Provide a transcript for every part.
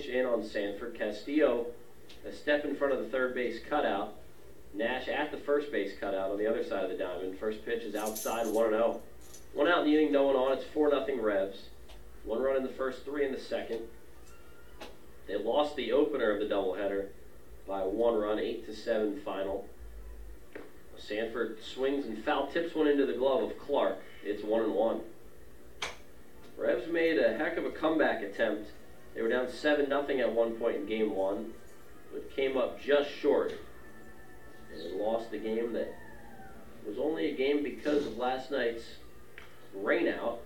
pinch in on Sanford. Castillo a step in front of the third base cutout. Nash at the first base cutout on the other side of the diamond. First pitch is outside, 1-0. One out in the inning, no one on. It's 4-0 Revs. One run in the first, 3 in the second. They lost the opener of the doubleheader by 1 run, 8-7 final. Sanford swings and foul tips one into the glove of Clark. It's 1-1. Revs made a heck of a comeback attempt. They were down 7-0 at one point in game 1, but came up just short and lost the game that was only a game because of last night's rainout,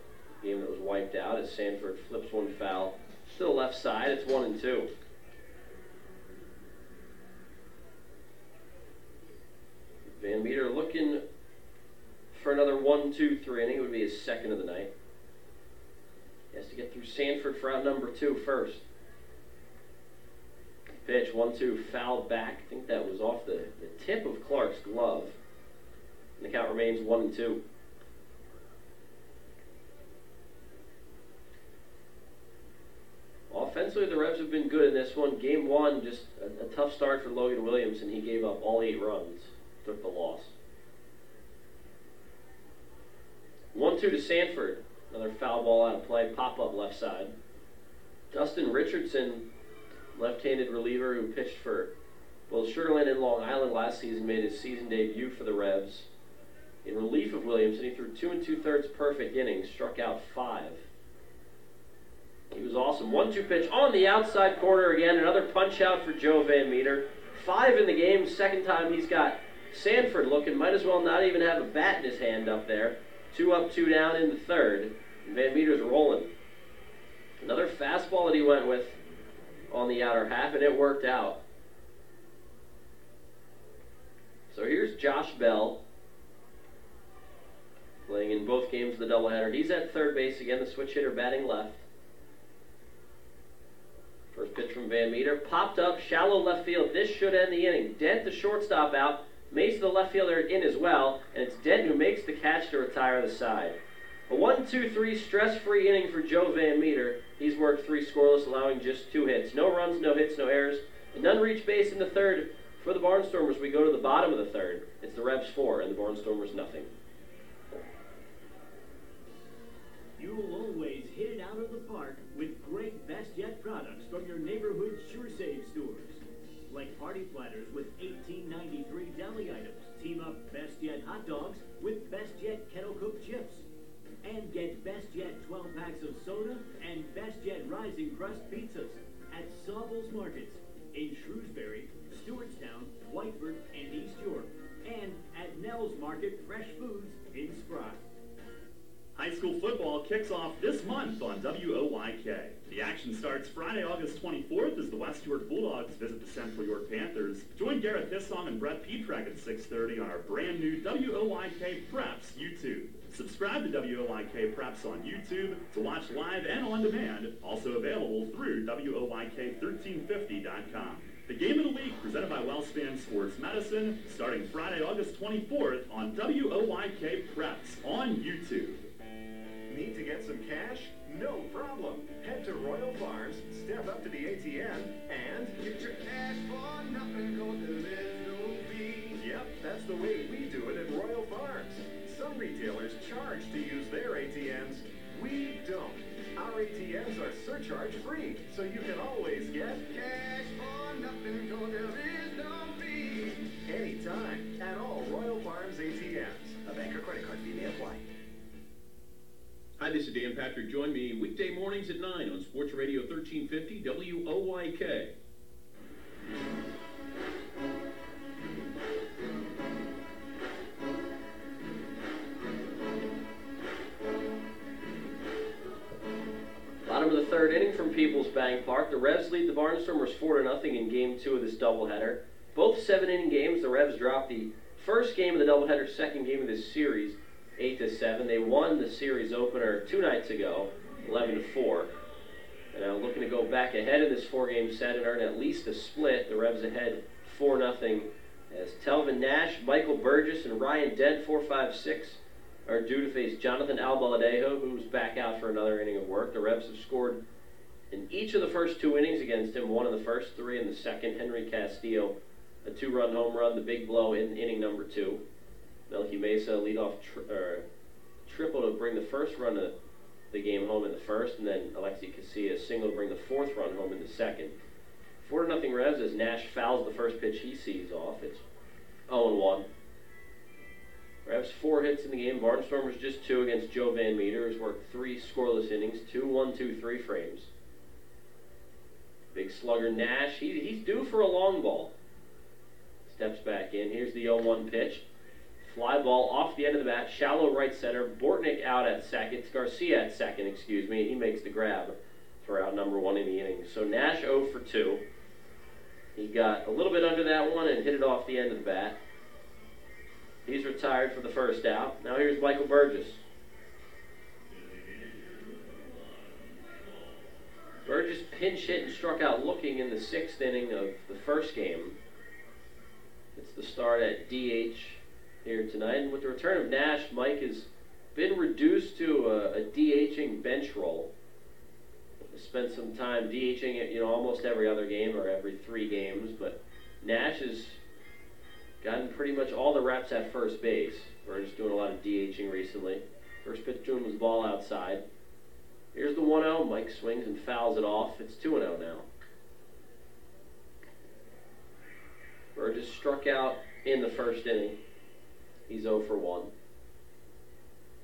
a game that was wiped out as Sanford flips one foul to the left side. It's 1-2. Van Meter looking for another 1-2-3 inning. It would be his second of the night. He has to get through Sanford for out number 2 first. Pitch, 1-2, fouled back. I think that was off the tip of Clark's glove. And the count remains 1-2. Offensively, the Revs have been good in this one. Game 1, just a tough start for Logan Williamson. He gave up all 8 runs, took the loss. 1-2 to Sanford. Another foul ball out of play, pop-up left side. Dustin Richardson, left-handed reliever who pitched for both Sugar Land and Long Island last season, made his season debut for the Revs. In relief of Williamson, he threw 2 2/3 perfect innings, struck out 5. He was awesome. 1-2 pitch on the outside corner again. Another punch out for Joe Van Meter. 5 in the game. Second time he's got Sanford looking. Might as well not even have a bat in his hand up there. 2 up, 2 down in the third. Van Meter's rolling. Another fastball that he went with on the outer half, and it worked out. So here's Josh Bell, playing in both games of the doubleheader. He's at third base again, the switch hitter batting left. First pitch from Van Meter, popped up, shallow left field. This should end the inning. Dent, the shortstop, out. Mace, the left fielder, in as well, and it's Dent who makes the catch to retire the side. A 1-2-3 stress-free inning for Joe Van Meter. He's worked 3 scoreless, allowing just 2 hits. No runs, no hits, no errors. And none reach base in the third for the Barnstormers. We go to the bottom of the third. It's the Revs 4 and the Barnstormers nothing. You'll always hit it out of the park with great Best Yet products from your neighborhood Sure Save stores. Like party platters with $18.93 deli items. Team up Best Yet hot dogs with Best Yet kettle cooked chips. And get Best Yet 12 packs of soda and Best Yet Rising Crust pizzas at Sawville's Markets in Shrewsbury, Stewartstown, Whiteford, and East York. And at Nell's Market Fresh Foods in Spry. High school football kicks off this month on WOYK. The action starts Friday, August 24th as the West York Bulldogs visit the Central York Panthers. Join Garrett Hissong and Brett Petrak at 6:30 on our brand new WOYK Preps YouTube. Subscribe to WOYK Preps on YouTube to watch live and on demand, also available through WOYK1350.com. The Game of the Week presented by Wellspan Sports Medicine starting Friday, August 24th on WOYK Preps on YouTube. Need to get some cash? No problem. Head to Royal Farms, step up to the ATM, and get your cash for nothing, 'cause there's no fee. Yep, that's the way we do it at Royal Farms. Some retailers charge to use their ATMs. We don't. Our ATMs are surcharge-free, so you can always get cash for nothing, 'cause there is no fee. Anytime at all Royal Farms ATMs. A bank or credit card fee may apply. Hi, this is Dan Patrick. Join me weekday mornings at 9 on Sports Radio 1350 WOYK. Bottom of the third inning from Peoples Bank Park. The Revs lead the Barnstormers 4-0 in Game 2 of this doubleheader. Both 7-inning games, the Revs dropped the first game of the doubleheader, second game of this series, 8-7. They won the series opener 2 nights ago, 11-4. And now looking to go back ahead in this 4-game set and earn at least a split. The Revs ahead 4-0 as Telvin Nash, Michael Burgess, and Ryan Dent, 4, 5, 6, are due to face Jonathan Albaladejo, who's back out for another inning of work. The Revs have scored In each of the first 2 innings against him, one in the first, 3 in the second, Henry Castillo, a 2-run home run, the big blow in inning number 2. Melky Mesa leadoff triple to bring the first run of the game home in the first, and then Alexi Casilla single to bring the 4th run home in the second. 4-0 Revs as Nash fouls the first pitch he sees off. It's 0-1. Revs 4 hits in the game. Barnstormers just 2 against Joe Van Meter, who's worked 3 scoreless innings, 2 1-2-3 frames. Big slugger Nash, he's due for a long ball. Steps back in. Here's the 0-1 pitch. Fly ball off the end of the bat, shallow right center. Bortnick out at second. Garcia at second, excuse me. He makes the grab for out number 1 in the inning. So Nash 0 for 2. He got a little bit under that one and hit it off the end of the bat. He's retired for the first out. Now here's Michael Burgess. Burgess pinch hit and struck out looking in the 6th inning of the first game. It's the start at DH here tonight. And with the return of Nash, Mike has been reduced to a DHing bench role. He spent some time DHing it, almost every other game or every 3 games, but Nash has gotten pretty much all the reps at first base. We're just doing a lot of DHing recently. First pitch to him was ball outside. Here's the 1-0. Mike swings and fouls it off. It's 2-0 now. Burgess struck out in the first inning. He's 0 for 1.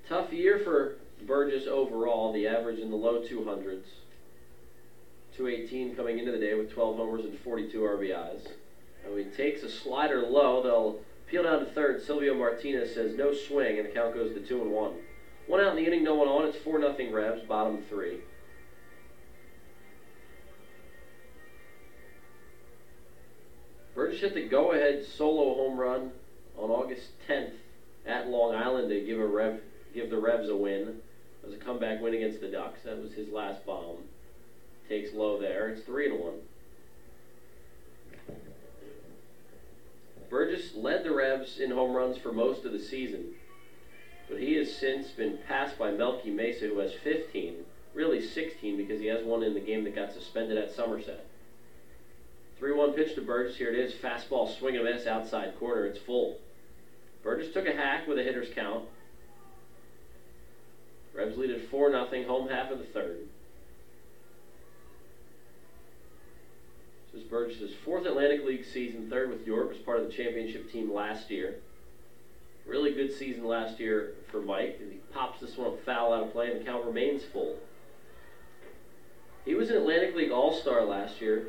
Tough year for Burgess overall. The average in the low 200s. 218 coming into the day with 12 homers and 42 RBIs. And he takes a slider low. They'll peel down to third. Silvio Martinez says no swing, and the count goes to 2-1. 1 out in the inning, no one on. It's 4-0 Revs, bottom 3. Burgess hit the go-ahead solo home run on August 10th at Long Island to give the Revs a win. It was a comeback win against the Ducks. That was his last bomb. Takes low there. It's 3-1. Burgess led the Revs in home runs for most of the season, but he has since been passed by Melky Mesa, who has 15, really 16 because he has one in the game that got suspended at Somerset. 3-1 pitch to Burgess. Here it is. Fastball swing and a miss outside corner. It's full. Burgess took a hack with a hitter's count. Revs lead at 4-0, home half of the third. This is Burgess' 4th Atlantic League season, 3rd with York, was part of the championship team last year. Really good season last year for Mike. He pops this one up foul out of play, and the count remains full. He was an Atlantic League All-Star last year.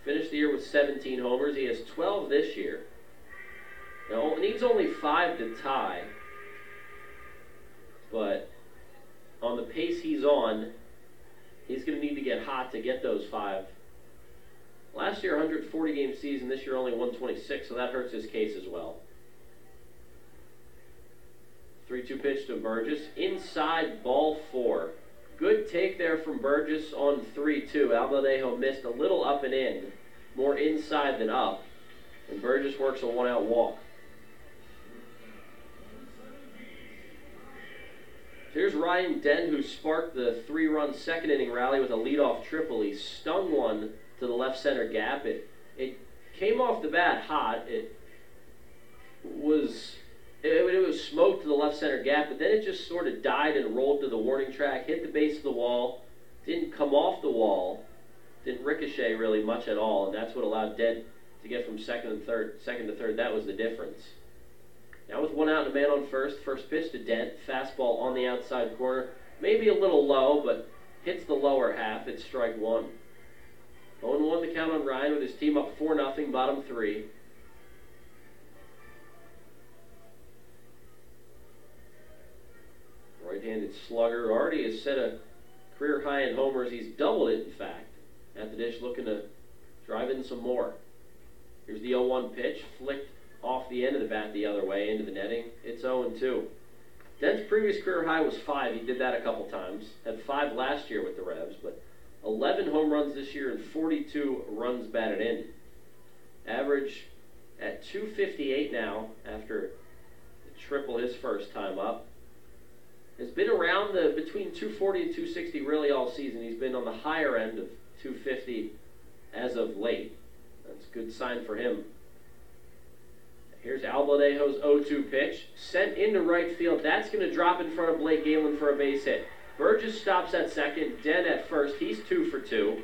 Finished the year with 17 homers. He has 12 this year. Now, needs only 5 to tie. But on the pace he's on, he's going to need to get hot to get those 5. Last year, 140-game season. This year, only 126, so that hurts his case as well. 3-2 pitch to Burgess. Inside, ball 4. Good take there from Burgess on 3-2. Albaladejo missed a little up and in. More inside than up. And Burgess works a 1-out walk. Here's Ryan Dent, who sparked the 3-run second inning rally with a leadoff triple. He stung one to the left center gap. It came off the bat hot. It was smoked to the left center gap, but then it just sort of died and rolled to the warning track, hit the base of the wall, didn't come off the wall, didn't ricochet really much at all, and that's what allowed Dent to get from second to third. That was the difference. Now with 1 out and a man on first pitch to Dent, fastball on the outside corner, maybe a little low, but hits the lower half. It's strike 1. 0-1 the count on Ryan with his team up 4-0, bottom 3. Right-handed slugger already has set a career high in homers. He's doubled it, in fact. At the dish, looking to drive in some more. Here's the 0-1 pitch, flicked off the end of the bat the other way into the netting. It's 0-2. Dent's previous career high was 5. He did that a couple times. Had 5 last year with the Revs, but 11 home runs this year and 42 runs batted in. Average at .258 now after the triple his first time up. has been around between 240 and 260 really all season. He's been on the higher end of 250 as of late. That's a good sign for him. Here's Albaladejo's 0-2 pitch. Sent into right field. That's going to drop in front of Blake Galen for a base hit. Burgess stops at second. Den at first. He's 2 for 2.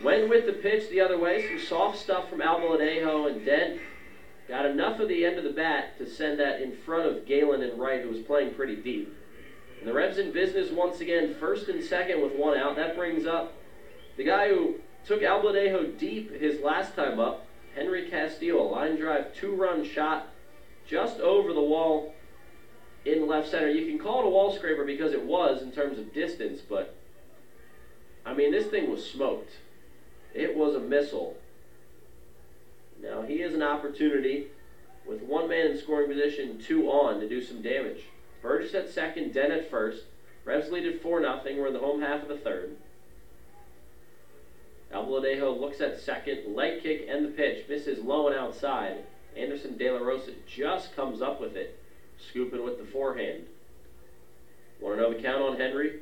Went with the pitch the other way. Some soft stuff from Albaladejo, and Den got enough of the end of the bat to send that in front of Galen in right, who was playing pretty deep. And the Revs in business once again, first and second with 1 out. That brings up the guy who took Albaladejo deep his last time up, Henry Castillo. A line drive, 2-run shot just over the wall in left center. You can call it a wall scraper because it was in terms of distance, but I mean, this thing was smoked. It was a missile. Now he has an opportunity with 1 man in scoring position, 2 on, to do some damage. Burgess at second, Den at first. Revs lead at 4-0. We're in the home half of the third. Albaladejo looks at second, leg kick and the pitch. Misses low and outside. Anderson De La Rosa just comes up with it, scooping with the forehand. 1-0 the count on Henry.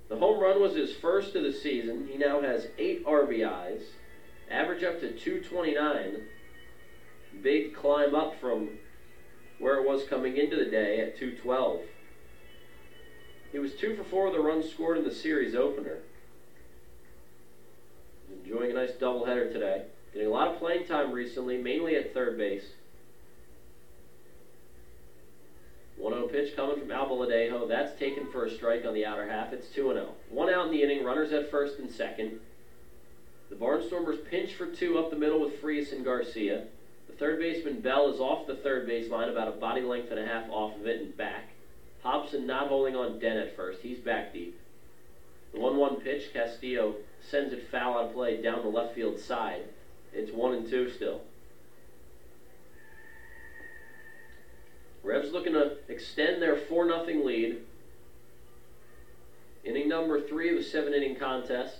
The home run was his first of the season. He now has 8 RBIs. Average up to 229. Big climb up from where it was coming into the day at 212. He was 2 for 4 with the runs scored in the series opener. Enjoying a nice doubleheader today. Getting a lot of playing time recently, mainly at third base. 1-0 pitch coming from Albaladejo. That's taken for a strike on the outer half. It's 2-0. 1 out in the inning. Runners at first and second. The Barnstormers pinch for 2 up the middle with Frias and Garcia. The third baseman Bell is off the third base line, about a body length and a half off of it and back. Hobson not holding on Den at first. He's back deep. The 1-1 pitch, Castillo sends it foul out of play down the left field side. It's 1-2 still. Revs looking to extend their 4-0 lead. Inning number 3 of a 7-inning contest.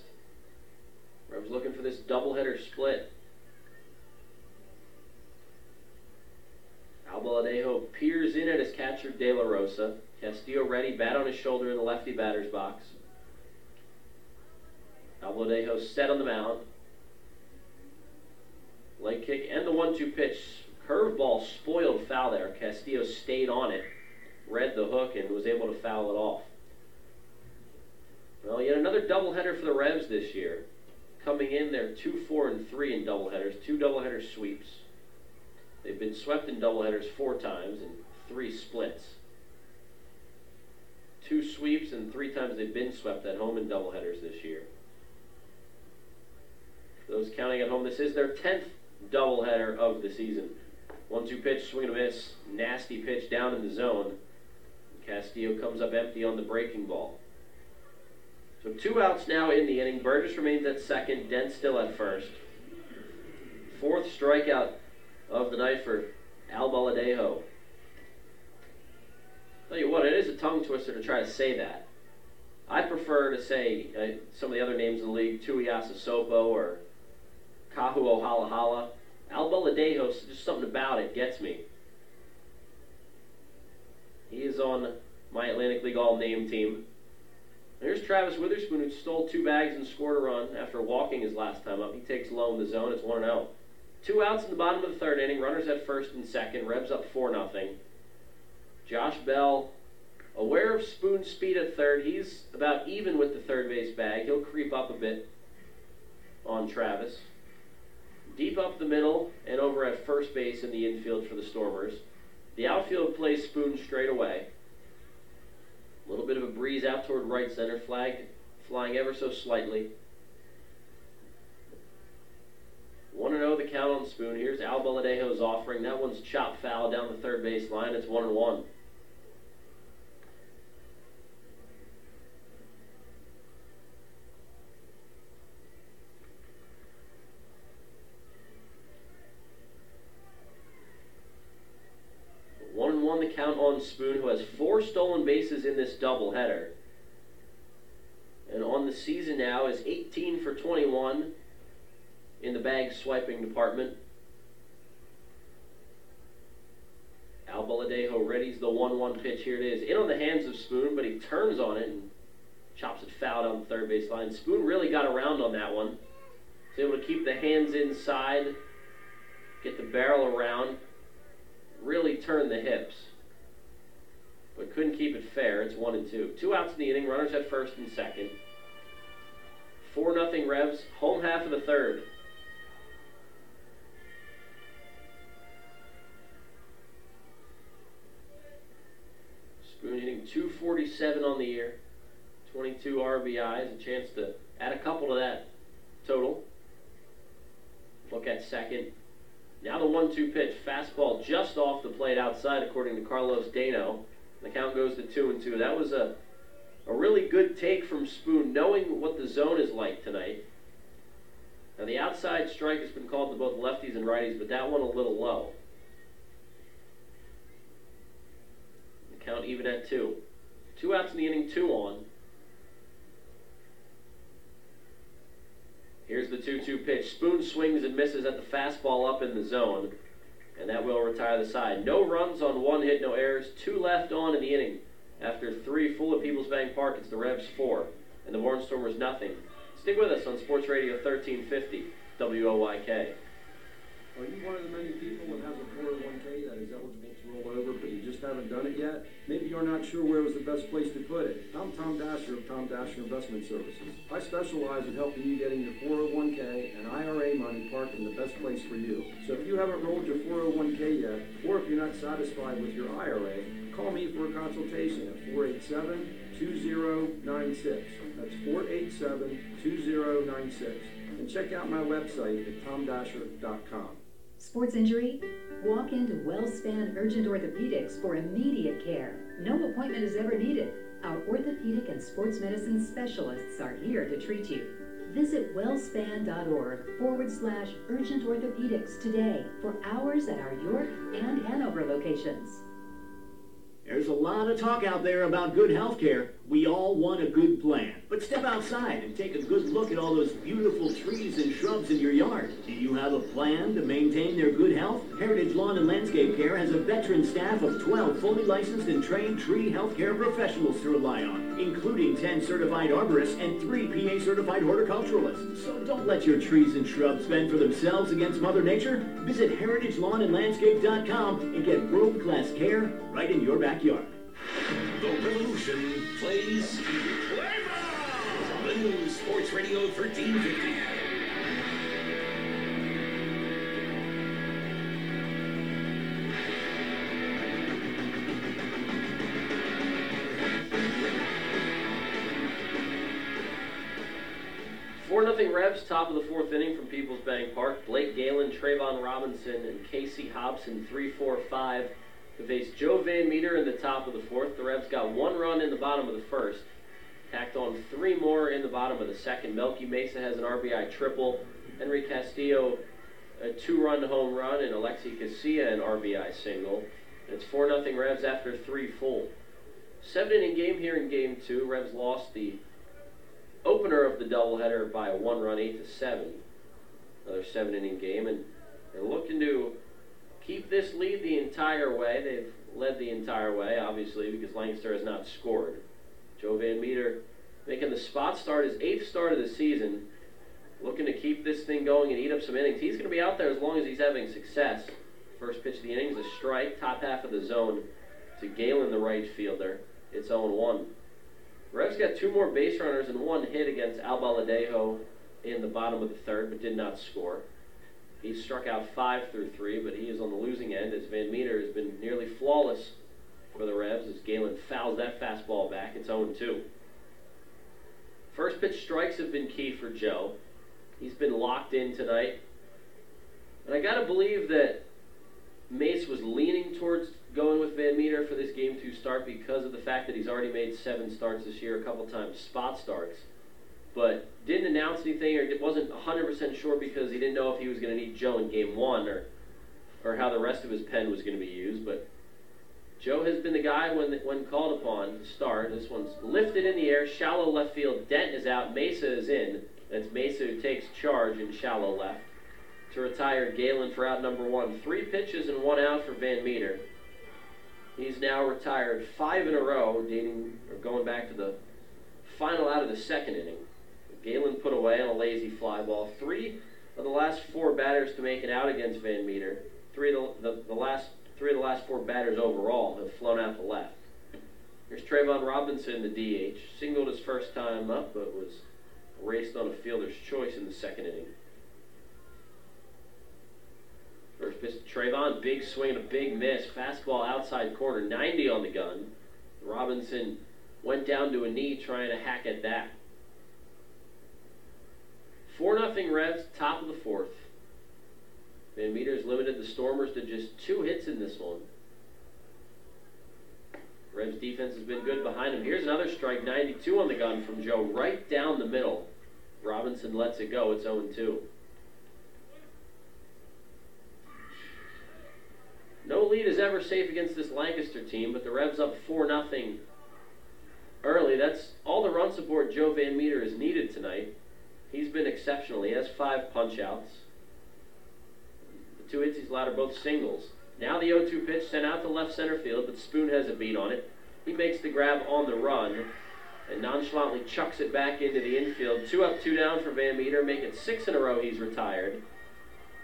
Revs looking for this doubleheader split. Albaladejo peers in at his catcher De La Rosa. Castillo ready, bat on his shoulder in the lefty batter's box. Albaladejo set on the mound. Leg kick and the 1-2 pitch. Curveball spoiled foul there. Castillo stayed on it, read the hook, and was able to foul it off. Well, yet another doubleheader for the Revs this year. Coming in, they're 2-4-3 in doubleheaders, 2 doubleheader sweeps. They've been swept in doubleheaders 4 times and 3 splits. 2 sweeps and 3 times they've been swept at home in doubleheaders this year. For those counting at home, this is their 10th doubleheader of the season. 1-2 pitch, swing and a miss. Nasty pitch down in the zone. Castillo comes up empty on the breaking ball. So 2 outs now in the inning. Burgess remains at second. Den still at first. 4th strikeout of the night for Albaladejo. Tell you what, it is a tongue twister to try to say that. I prefer to say some of the other names in the league, Tuiasa Sopo or Kahu Ohalahala. Albaladejo, just something about it gets me. He is on my Atlantic League All-Name team. Here's Travis Witherspoon, who stole 2 bags and scored a run after walking his last time up. He takes low in the zone. It's 1-0. 2 outs in the bottom of the 3rd inning. Runners at first and second. Revs up 4-0. Josh Bell, aware of Spoon's speed at third. He's about even with the third base bag. He'll creep up a bit on Travis. Deep up the middle and over at first base in the infield for the Stormers. The outfield plays Spoon straight away. A little bit of a breeze out toward right center, flag flying ever so slightly. 1-0 the count on Spoon. Here's Albaladejo's offering. That one's chopped foul down the third base line. It's 1-1. The count on Spoon, who has 4 stolen bases in this doubleheader. And on the season now is 18 for 21 in the bag swiping department. Albaladejo readies the 1-1 pitch. Here it is. In on the hands of Spoon, but he turns on it and chops it foul down the third base line. Spoon really got around on that one. Was able to keep the hands inside, get the barrel around, really turn the hips, but couldn't keep it fair. It's 1-2. 2 outs in the inning, runners at first and second. 4-0 Revs, home half of the third. Spoon hitting .247 on the year, 22 RBIs, a chance to add a couple to that total. Look at second. Now the 1-2 pitch, fastball just off the plate outside, according to Carlos Dano. The count goes to 2-2. That was a really good take from Spoon, knowing what the zone is like tonight. Now the outside strike has been called to both lefties and righties, but that one a little low. The count even at 2. 2 outs in the inning, 2 on. Here's the 2-2 pitch. Spoon swings and misses at the fastball up in the zone, and that will retire the side. No runs on 1 hit, no errors. 2 left on in the inning. After 3 full at Peoples Bank Park, it's the Revs 4, and the Barnstormers nothing. Stick with us on Sports Radio 1350, WOYK. Are you one of the many people that has a 401k that is eligible to roll over, but you just haven't done it yet? Maybe you're not sure where was the best place to put it. I'm Tom Dasher of Tom Dasher Investment Services. I specialize in helping you getting your 401k and IRA money parked in the best place for you. So if you haven't rolled your 401k yet, or if you're not satisfied with your IRA, call me for a consultation at 487-2096. That's 487-2096. And check out my website at tomdasher.com. Sports injury? Walk into WellSpan Urgent Orthopedics for immediate care. No appointment is ever needed. Our orthopedic and sports medicine specialists are here to treat you. Visit wellspan.org/urgent orthopedics today for hours at our York and Hanover locations. There's a lot of talk out there about good health care. We all want a good plan. But step outside and take a good look at all those beautiful trees and shrubs in your yard. Do you have a plan to maintain their good health? Heritage Lawn and Landscape Care has a veteran staff of 12 fully licensed and trained tree health care professionals to rely on, including 10 certified arborists and 3 PA certified horticulturalists. So don't let your trees and shrubs fend for themselves against Mother Nature. Visit heritagelawnandlandscape.com and get world-class care right in your backyard. The Revolution plays Play Ball! The new Sports Radio 1350. Nothing Revs, top of the 4th inning from Peoples Bank Park. Blake Galen, Trayvon Robinson, and Casey Hobson, 3-4-5 to face Joe Van Meter in the top of the 4th. The Revs got 1 run in the bottom of the 1st, tacked on 3 more in the bottom of the 2nd. Melky Mesa has an RBI triple, Henry Castillo a 2-run home run, and Alexi Casilla an RBI single. And it's 4-0 Revs after 3 full. 7-inning game here in Game 2. Revs lost the opener of the doubleheader by a 1-run, 8-7. Another 7-inning game, and they're looking to keep this lead the entire way. They've led the entire way, obviously, because Lancaster has not scored. Joe Van Meter making the spot start, his 8th start of the season, looking to keep this thing going and eat up some innings. He's going to be out there as long as he's having success. First pitch of the inning is a strike, top half of the zone to Galen, the right fielder. It's 0-1. Revs got 2 more base runners and 1 hit against Albaladejo in the bottom of the 3rd, but did not score. He struck out 5 through 3, but he is on the losing end as Van Meter has been nearly flawless for the Revs as Galen fouls that fastball back. It's 0-2. First pitch strikes have been key for Joe. He's been locked in tonight. And I got to believe that Mace was leaning towards going with Van Meter for this Game 2 start because of the fact that he's already made 7 starts this year, a couple times spot starts, but didn't announce anything or wasn't 100% sure because he didn't know if he was going to need Joe in Game 1 or how the rest of his pen was going to be used. But Joe has been the guy when called upon to start. This one's lifted in the air, shallow left field. Dent is out, Mesa is in. That's Mesa who takes charge in shallow left to retire Galen for out number 1. 3 pitches and 1 out for Van Meter. He's now retired 5 in a row, going back to the final out of the second inning. Galen put away on a lazy fly ball. 3 of the last 4 batters to make it out against Van Meter. 3 of the last 4 batters overall have flown out to left. Here's Trayvon Robinson, the DH. Singled his first time up, but was raced on a fielder's choice in the second inning. First pitch to Trayvon, big swing and a big miss. Fastball outside corner, 90 on the gun. Robinson went down to a knee trying to hack at that. 4-0 Revs, top of the 4th. Van Meter's limited the Stormers to just 2 hits in this one. Revs defense has been good behind him. Here's another strike, 92 on the gun from Joe, right down the middle. Robinson lets it go, it's 0-2. No lead is ever safe against this Lancaster team, but the Revs up 4-0 early. That's all the run support Joe Van Meter has needed tonight. He's been exceptional. He has 5 punch-outs. The 2 hits he's allowed are both singles. Now the 0-2 pitch sent out to left center field, but Spoon has a beat on it. He makes the grab on the run and nonchalantly chucks it back into the infield. 2 up, 2 down for Van Meter, making 6 in a row he's retired. And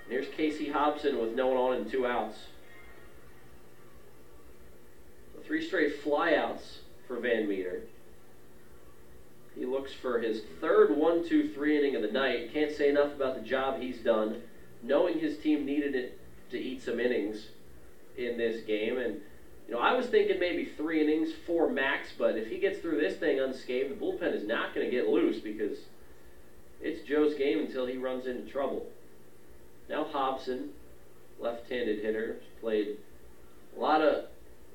here's Casey Hobson with no one on and 2 outs. 3 straight flyouts for Van Meter. He looks for his 3rd 1-2-3 inning of the night. Can't say enough about the job he's done, knowing his team needed it to eat some innings in this game. And, I was thinking maybe 3 innings, 4 max, but if he gets through this thing unscathed, the bullpen is not going to get loose because it's Joe's game until he runs into trouble. Now Hobson, left-handed hitter, played a lot of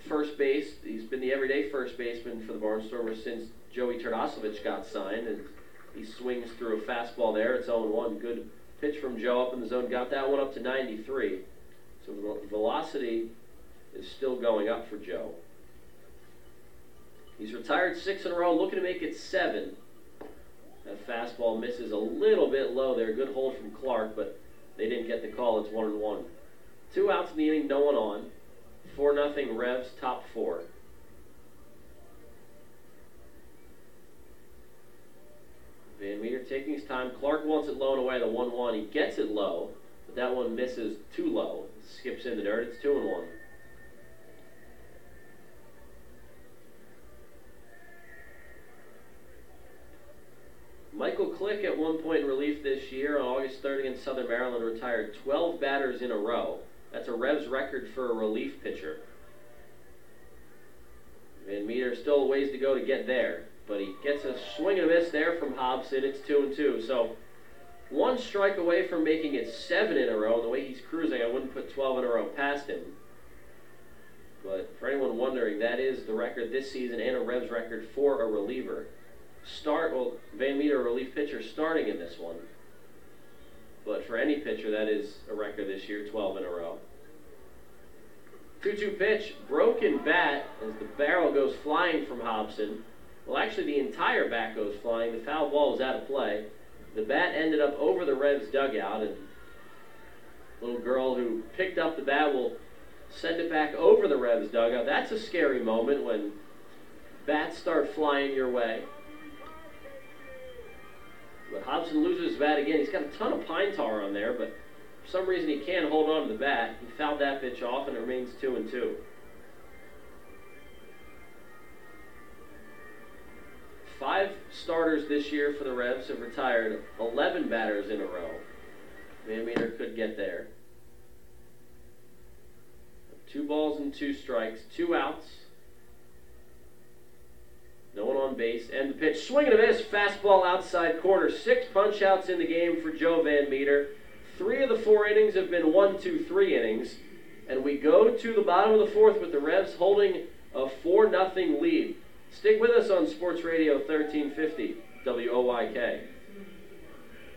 first base. He's been the everyday first baseman for the Barnstormers since Joey Turdosovich got signed, and he swings through a fastball there. It's 0-1. Good pitch from Joe up in the zone. Got that one up to 93. So the velocity is still going up for Joe. He's retired 6 in a row, looking to make it 7. That fastball misses a little bit low there. Good hold from Clark, but they didn't get the call. It's 1-1. 2 outs in the inning, no one on. 4-0 Revs, top 4. Van Meter taking his time. Clark wants it low and away, the 1-1. He gets it low, but that one misses too low. Skips in the dirt. It's 2-1. Michael Click at one point in relief this year on August 3rd against Southern Maryland retired 12 batters in a row. That's a Revs record for a relief pitcher. Van Meter still a ways to go to get there, but he gets a swing and a miss there from Hobson. It's 2-2. So 1 strike away from making it 7 in a row. The way he's cruising, I wouldn't put 12 in a row past him. But for anyone wondering, that is the record this season and a Revs record for a reliever. Van Meter, a relief pitcher, starting in this one. But for any pitcher, that is a record this year, 12 in a row. 2-2 pitch, broken bat as the barrel goes flying from Hobson. Well, actually, the entire bat goes flying. The foul ball was out of play. The bat ended up over the Revs dugout, and the little girl who picked up the bat will send it back over the Revs dugout. That's a scary moment when bats start flying your way. But Hobson loses his bat again. He's got a ton of pine tar on there, but for some reason he can't hold on to the bat. He fouled that pitch off, and it remains 2-2. 5 starters this year for the Revs have retired 11 batters in a row. Van Meter could get there. 2 balls and 2 strikes, 2 outs. No one on base, and the pitch, swing and a miss, fastball outside corner. 6 punch-outs in the game for Joe Van Meter. 3 of the 4 innings have been 1-2-3 innings, and we go to the bottom of the 4th with the Revs holding a 4-0 lead. Stick with us on Sports Radio 1350, WOYK.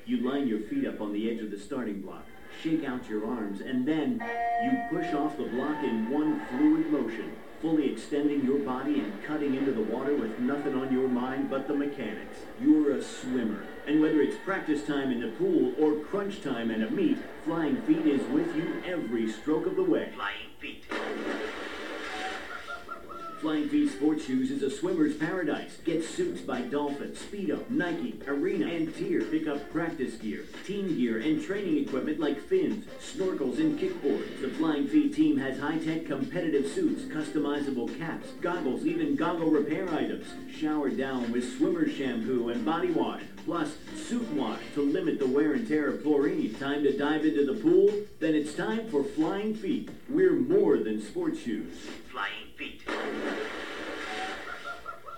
You line your feet up on the edge of the starting block, shake out your arms, and then you push off the block in one fluid motion, fully extending your body and cutting into the water with nothing on your mind but the mechanics. You're a swimmer, and whether it's practice time in the pool or crunch time at a meet, Flying Feet is with you every stroke of the way. Flying Feet. Flying Feet Sports Shoes is a swimmer's paradise. Get suits by Dolphin, Speedo, Nike, Arena, and Tier. Pick up practice gear, team gear, and training equipment like fins, snorkels, and kickboards. The Flying Feet team has high-tech competitive suits, customizable caps, goggles, even goggle repair items. Shower down with swimmer shampoo and body wash, plus suit wash to limit the wear and tear of chlorine. Time to dive into the pool? Then it's time for Flying Feet. We're more than sports shoes. Flying Feet.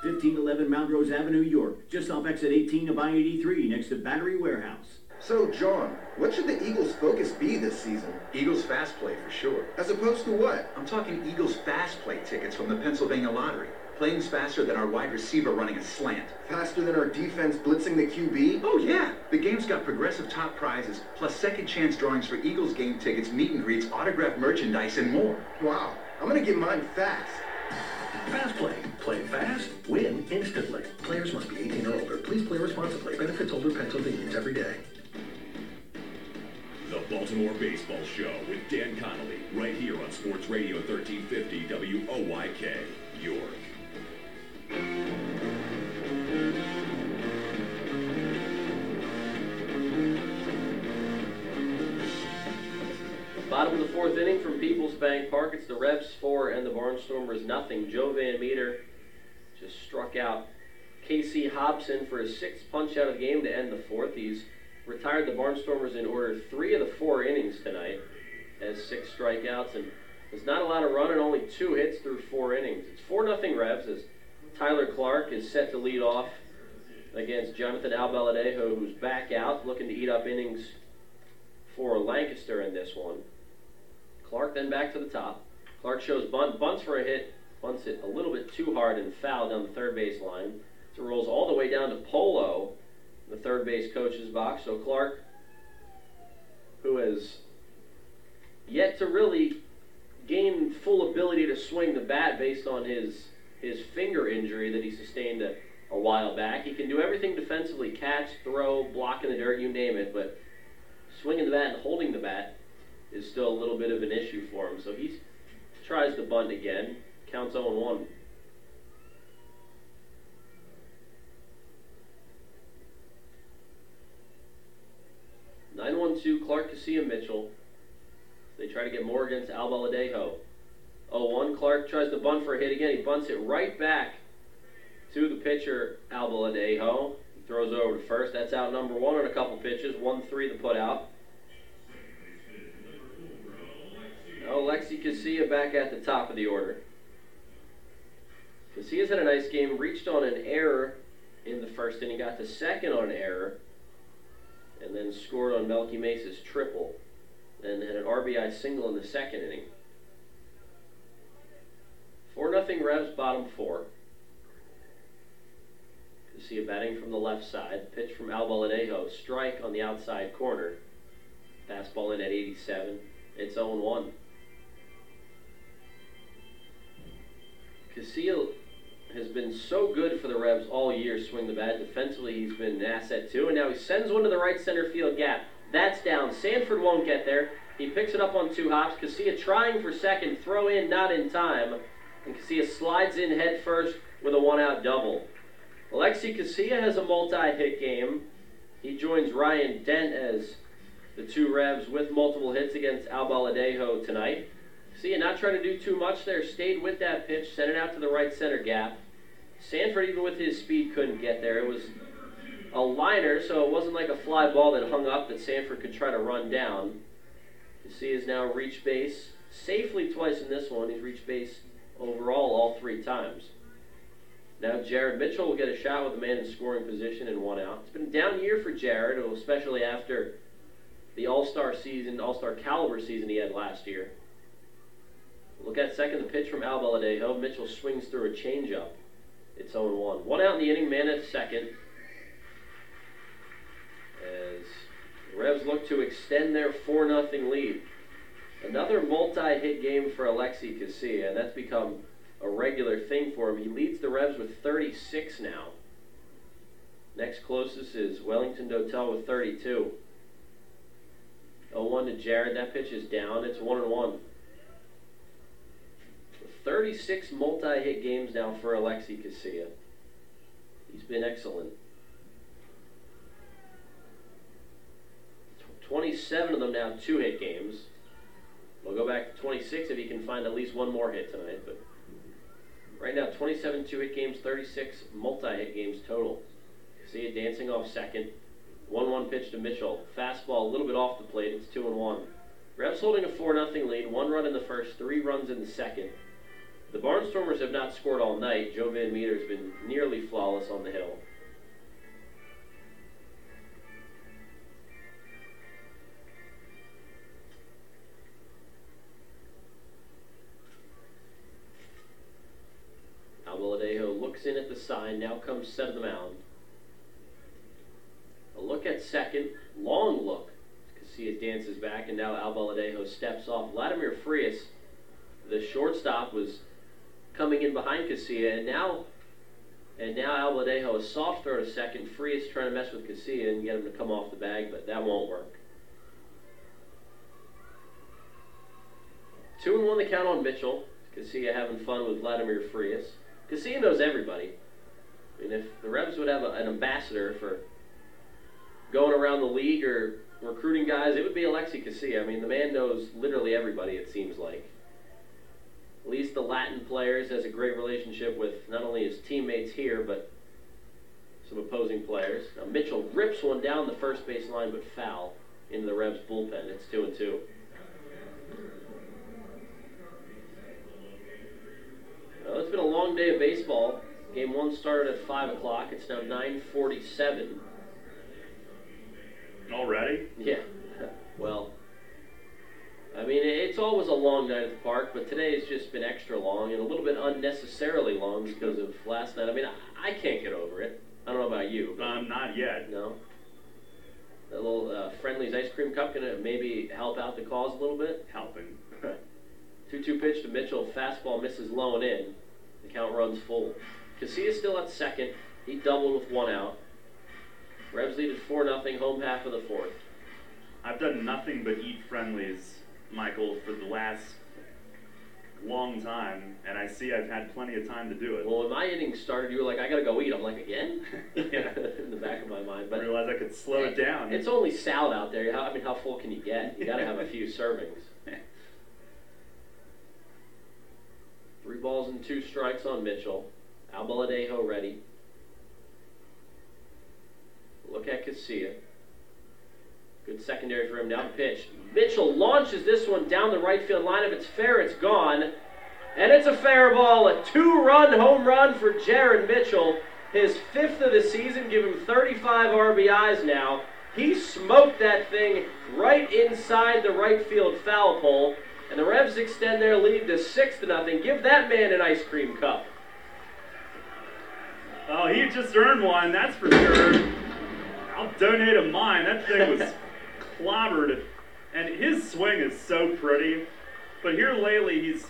1511 Melrose Avenue, York, just off exit 18 of I-83, next to Battery Warehouse. So, John, what should the Eagles' focus be this season? Eagles Fast Play, for sure. As opposed to what? I'm talking Eagles Fast Play tickets from the Pennsylvania Lottery. Planes faster than our wide receiver running a slant. Faster than our defense blitzing the QB? Oh, yeah. The game's got progressive top prizes, plus second chance drawings for Eagles game tickets, meet and greets, autographed merchandise, and more. Wow. I'm going to get mine fast. Fast Play. Play fast, win instantly. Players must be 18 or older. Please play responsibly. Benefits older Pennsylvanians every day. The Baltimore Baseball Show with Dan Connolly, right here on Sports Radio 1350 WOYK, York. Bottom of the fourth inning from Peoples Bank Park. It's the Revs 4 and the Barnstormers nothing. Joe Van Meter just struck out Casey Hobson for his sixth punch out of the game to end the fourth. He's retired the Barnstormers in order 3 of the 4 innings tonight, has 6 strikeouts, and has not allowed a run and only 2 hits through 4 innings. It's 4-0 Revs as Tyler Clark is set to lead off against Jonathan Albaladejo, who's back out, looking to eat up innings for Lancaster in this one. Clark then back to the top. Clark shows bunts for a hit, bunts it a little bit too hard and foul down the third base line. So it rolls all the way down to Polo, the third base coach's box. So Clark, who has yet to really gain full ability to swing the bat based on his finger injury that he sustained a while back. He can do everything defensively, catch, throw, block in the dirt, you name it, but swinging the bat and holding the bat is still a little bit of an issue for him. So he tries to bunt again, counts 0-1. Clark, Casilla, Mitchell. They try to get more against Albaladejo. 0-1, Clark tries to bunt for a hit again. He bunts it right back to the pitcher, Albaladejo. He throws it over to first. That's out number 1 on a couple pitches. 1-3 the put out. Now Alexi Casilla back at the top of the order. Casilla's had a nice game. Reached on an error in the first inning. Got to second on an error. And then scored on Melky Mesa's triple. And had an RBI single in the second inning. 4-0 Revs, bottom 4. Casilla batting from the left side. Pitch from Albaladejo. Strike on the outside corner. Fastball in at 87. It's 0-1. Casilla has been so good for the Revs all year, swing the bat. Defensively, he's been an asset too. And now he sends one to the right center field gap. That's down. Sanford won't get there. He picks it up on 2 hops. Casilla trying for second. Throw in, not in time. And Casilla slides in head first with a 1-out double. Alexi Casilla has a multi-hit game. He joins Ryan Dent as the 2 Revs with multiple hits against Albaladejo tonight. Casilla not trying to do too much there. Stayed with that pitch. Sent it out to the right center gap. Sanford, even with his speed, couldn't get there. It was a liner, so it wasn't like a fly ball that hung up that Sanford could try to run down. Casillas now reached base safely twice in this one. He's reached base overall all 3 times. Now Jared Mitchell will get a shot with the man in scoring position and 1 out. It's been a down year for Jared, especially after the All-Star season, All-Star caliber season he had last year. Look at second, the pitch from Albaladejo. Mitchell swings through a changeup. It's 0-1. 1 out in the inning, man at second. As the Revs look to extend their 4-0 lead. Another multi-hit game for Alexi Casilla, and that's become a regular thing for him. He leads the Revs with 36 now. Next closest is Wellington Dotel with 32. 0-1 to Jared. That pitch is down. It's 1-1. The 36 multi-hit games now for Alexi Casilla. He's been excellent. 27 of them now 2-hit games. We'll go back to 26 if he can find at least one more hit tonight. But right now, 27 2-hit games, 36 multi-hit games total. Casilla dancing off second. 1-1 pitch to Mitchell. Fastball a little bit off the plate. It's 2-1. Revs holding a 4-0 lead. 1 run in the first, 3 runs in the second. The Barnstormers have not scored all night. Joe Van Meter's been nearly flawless on the hill. Albaladejo looks in at the sign. Now comes set of the mound. A look at second. Long look. Casilla dances back, and now Albaladejo steps off. Vladimir Frias, the shortstop, was coming in behind Casilla, and now Albaladejo, a soft throw to second. Frias trying to mess with Casilla and get him to come off the bag, but that won't work. 2-1 the count on Mitchell. Casilla having fun with Vladimir Frias. Casilla knows everybody. I mean, if the Revs would have an ambassador for going around the league or recruiting guys, it would be Alexi Casilla. I mean, the man knows literally everybody, it seems like. At least the Latin players, has a great relationship with not only his teammates here, but some opposing players. Now Mitchell rips one down the first base line, but foul into the Revs bullpen. It's 2-2. Well, it's been a long day of baseball. Game 1 started at 5 o'clock. It's now 9:47. Already? Yeah. Well, I mean, it's always a long night at the park, but today has just been extra long and a little bit unnecessarily long because of last night. I mean, I can't get over it. I don't know about you. Not yet. No? That little Friendly's Ice Cream Cup going to maybe help out the cause a little bit? Helping. 2-2 pitch to Mitchell. Fastball misses low and in. The count runs full. Casilla still at second. He doubled with 1 out. Revs lead at 4-0, home half of the 4th. I've done nothing but eat Friendlies, Michael, for the last long time, and I see I've had plenty of time to do it. Well, when my innings started, you were like, I gotta go eat. I'm like, again? Yeah. In the back of my mind. But I realized I could slow it down. It's only salad out there. I mean, how full can you get? You gotta have a few servings. 3 balls and 2 strikes on Mitchell. Albaladejo ready. Look at Casilla. Good secondary for him. Now the pitch. Mitchell launches this one down the right field line. If it's fair, it's gone. And it's a fair ball. A 2-run home run for Jared Mitchell. His 5th of the season. Give him 35 RBIs now. He smoked that thing right inside the right field foul pole. And the Revs extend their lead to 6-0. Give that man an ice cream cup. Oh, he just earned one, that's for sure. I'll donate him mine. That thing was clobbered. And his swing is so pretty. But here lately, he's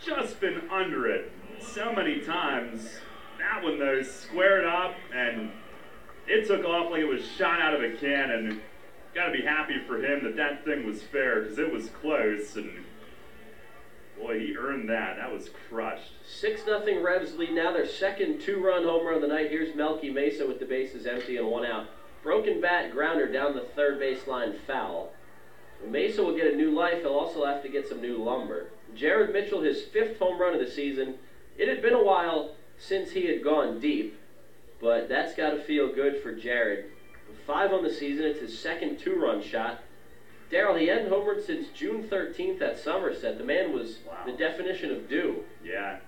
just been under it so many times. That one, though, squared up, and it took off like it was shot out of a cannon. Got to be happy for him that that thing was fair, because it was close, and boy, he earned that. That was crushed. 6-0 Revs lead now. Their second 2-run home run of the night. Here's Melky Mesa with the bases empty and 1 out. Broken bat grounder down the third baseline foul. Mesa will get a new life. He'll also have to get some new lumber. Jared Mitchell, his 5th home run of the season. It had been a while since he had gone deep, but that's got to feel good for Jared. 5 on the season. It's his second 2-run shot. Daryl, he hadn't homered since June 13th at Somerset. The man was the definition of due. Yeah.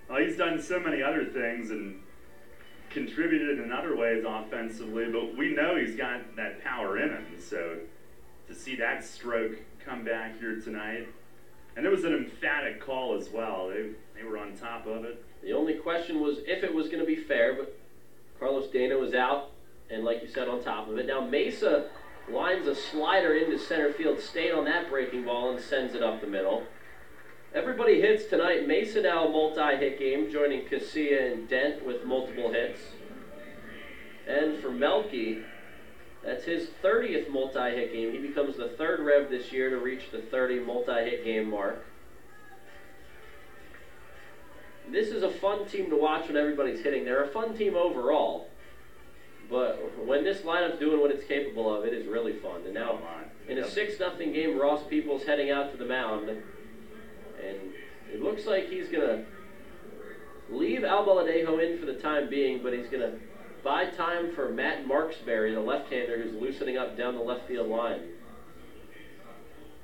Well, he's done so many other things and contributed in other ways offensively, but we know he's got that power in him. So to see that stroke come back here tonight, and it was an emphatic call as well. They were on top of it. The only question was if it was going to be fair, but Carlos Dana was out, and like you said, on top of it. Now Mesa lines a slider into center field, stayed on that breaking ball, and sends it up the middle. Everybody hits tonight. Mesa now a multi-hit game, joining Casilla and Dent with multiple hits. And for Melky, that's his 30th multi-hit game. He becomes the 3rd Rev this year to reach the 30 multi-hit game mark. this is a fun team to watch when everybody's hitting. They're a fun team overall. But when this lineup's doing what it's capable of, it is really fun. And now, in a 6-0 game, Ross Peoples heading out to the mound. And it looks like he's going to leave Al Baladejo in for the time being, but he's going to buy time for Matt Marksberry, the left-hander who's loosening up down the left field line.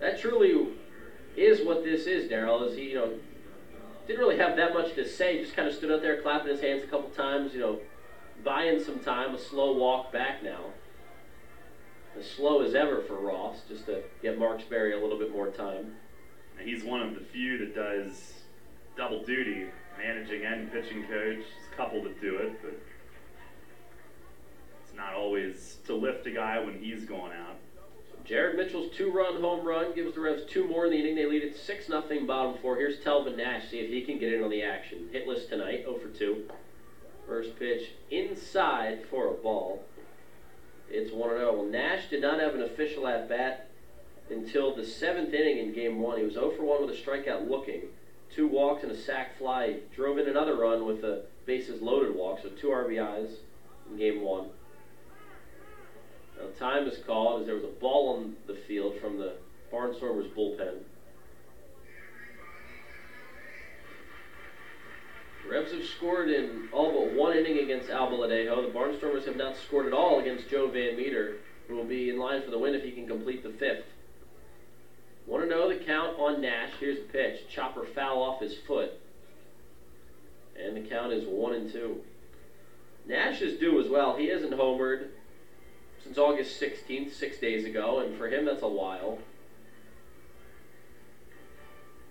That truly is what this is, Darryl, is he, didn't really have that much to say, just kind of stood out there clapping his hands a couple times, buying some time, a slow walk back now. As slow as ever for Ross, just to get Marksberry a little bit more time. He's one of the few that does double duty, managing and pitching coach. There's a couple that do it, but it's not always to lift a guy when he's going out. Jared Mitchell's 2-run home run gives the Revs 2 more in the inning. They lead it 6-0 bottom 4. Here's Telvin Nash, see if he can get in on the action. Hitless tonight, 0 for 2. First pitch inside for a ball. It's 1-0. Well, Nash did not have an official at-bat until the 7th inning in Game 1. He was 0 for 1 with a strikeout looking. 2 walks and a sac fly. He drove in another run with a bases-loaded walk, so 2 RBIs in Game 1. Now, time is called as there was a ball on the field from the Barnstormers bullpen. The Revs have scored in all but 1 inning against Al Baladejo. The Barnstormers have not scored at all against Joe Van Meter, who will be in line for the win if he can complete the 5th. 1-0 the count on Nash. Here's the pitch. Chopper foul off his foot. And the count is 1-2. Nash is due as well. He hasn't homered since August 16th, 6 days ago, and for him that's a while.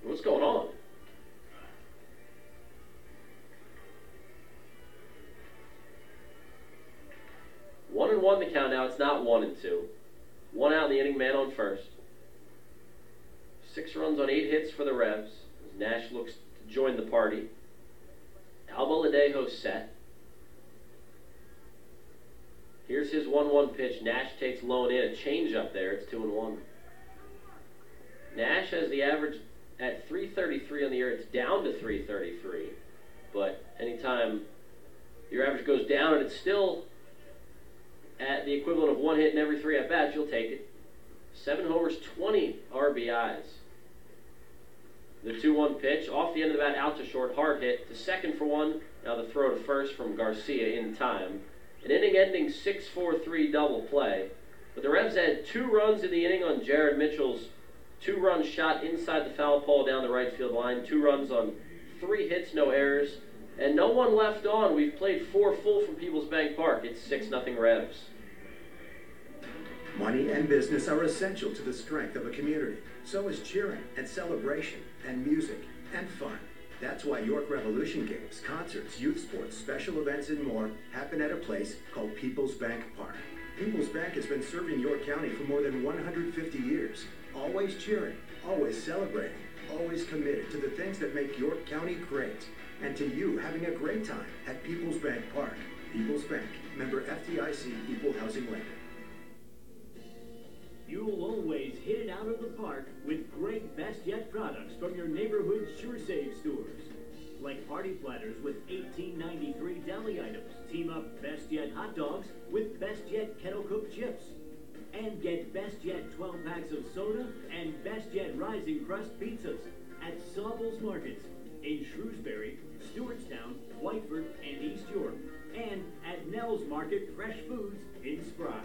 What's going on? One and one the count now. It's not 1-2. 1 out in the inning, man on first. 6 runs on 8 hits for the Revs as Nash looks to join the party. Al Baladejo set. Here's his 1-1 pitch. Nash takes low and in. A change up there. It's 2-1. Nash has the average at 333 on the year. It's down to 333. But anytime your average goes down and it's still at the equivalent of 1 hit in every 3 at-bats, you'll take it. 7 homers, 20 RBIs. The 2-1 pitch. Off the end of the bat, out to short. Hard hit. To second for 1. Now the throw to first from Garcia in time. An inning-ending 6-4-3 double play. But the Revs had 2 runs in the inning on Jared Mitchell's 2-run shot inside the foul pole down the right field line. 2 runs on 3 hits, no errors. And no one left on. We've played 4 full from Peoples Bank Park. It's 6-0 Revs. Money and business are essential to the strength of a community. So is cheering and celebration and music and fun. That's why York Revolution games, concerts, youth sports, special events, and more happen at a place called Peoples Bank Park. Peoples Bank has been serving York County for more than 150 years. Always cheering, always celebrating, always committed to the things that make York County great. And to you having a great time at Peoples Bank Park. Peoples Bank, member FDIC, equal housing lender. You'll always hit it out of the park with great Best Yet products from your neighborhood SureSave stores. Like party platters with $18.93 deli items. Team up Best Yet hot dogs with Best Yet kettle cooked chips. And get Best Yet 12 packs of soda and Best Yet Rising Crust pizzas at Sawble's Markets in Shrewsbury, Stewartstown, Whiteford, and East York. And at Nell's Market Fresh Foods in Spry.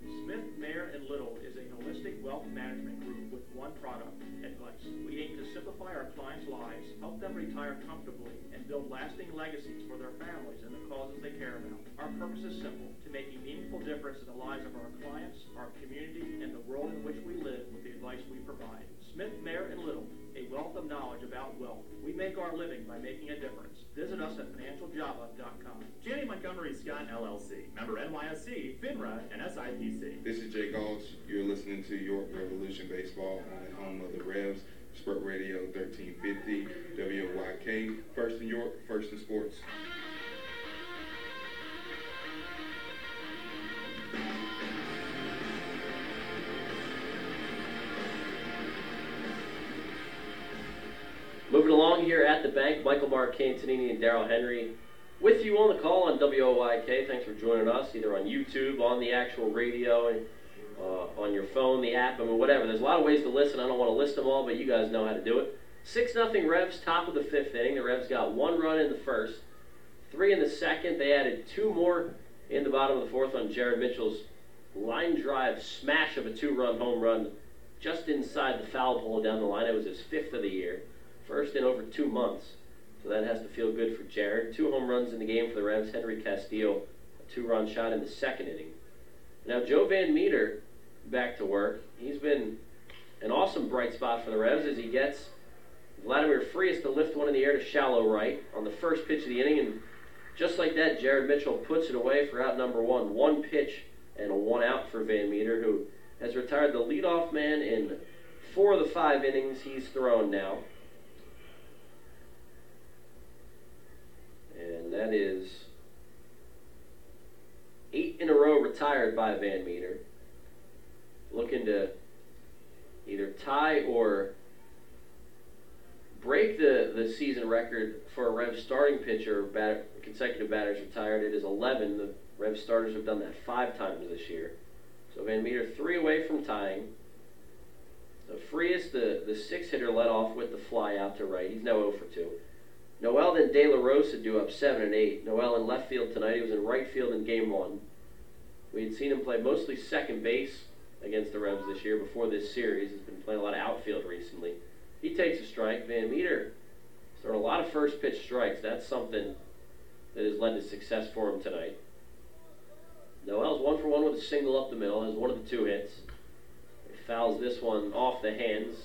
Smith, Mayer & Little is a holistic wealth management group with one product, advice. We aim to simplify our clients' lives, help them retire comfortably, and build lasting legacies for their families and the causes they care about. Our purpose is simple, to make a meaningful difference in the lives of our clients, our community, and the world in which we live with the advice we provide. Smith, Mayer & Little, a wealth of knowledge about wealth. We make our living by making a difference. Visit us at financialjava.com. Janney Montgomery Scott LLC, member NYSE, FINRA, and SIPC. This is Jay Gulch. You're listening to York Revolution Baseball on the home of the Revs, Sport Radio 1350, WOYK. First in York, first in sports. Moving along along here at the bank. Michael Marcantonini and Darryl Henry with you on the call on WOYK. Thanks for joining us, either on YouTube, on the actual radio, and on your phone, the app, I mean, whatever. There's a lot of ways to listen. I don't want to list them all, but you guys know how to do it. 6-0 Revs, top of the 5th inning. The Revs got 1 run in the first, 3 in the second. They added 2 more in the bottom of the 4th on Jared Mitchell's line drive smash of a 2-run home run just inside the foul pole down the line. It was his 5th of the year, first in over 2 months. So that has to feel good for Jared. 2 home runs in the game for the Revs. Henry Castillo, a 2-run shot in the second inning. Now Joe Van Meter back to work. He's been an awesome bright spot for the Revs as he gets Vladimir Frias to lift one in the air to shallow right on the first pitch of the inning, and just like that, Jared Mitchell puts it away for out number 1. 1 pitch and a 1 out for Van Meter, who has retired the leadoff man in 4 of the 5 innings he's thrown now. And that is 8 in a row retired by Van Meter. Looking to either tie or break the season record for a Revs starting pitcher, consecutive batters retired. It is 11. The Revs starters have done that 5 times this year. So Van Meter 3 away from tying. So Frias, the 6-hitter, led off with the fly out to right. He's now 0 for 2. Noel then De La Rosa do up 7 and 8. Noel in left field tonight. He was in right field in game 1. We had seen him play mostly second base against the Revs this year before this series. He's been playing a lot of outfield recently. He takes a strike. Van Meter throwing a lot of first pitch strikes. That's something that has led to success for him tonight. Noel's 1 for 1 with a single up the middle. Has one of the 2 hits. He fouls this one off the hands.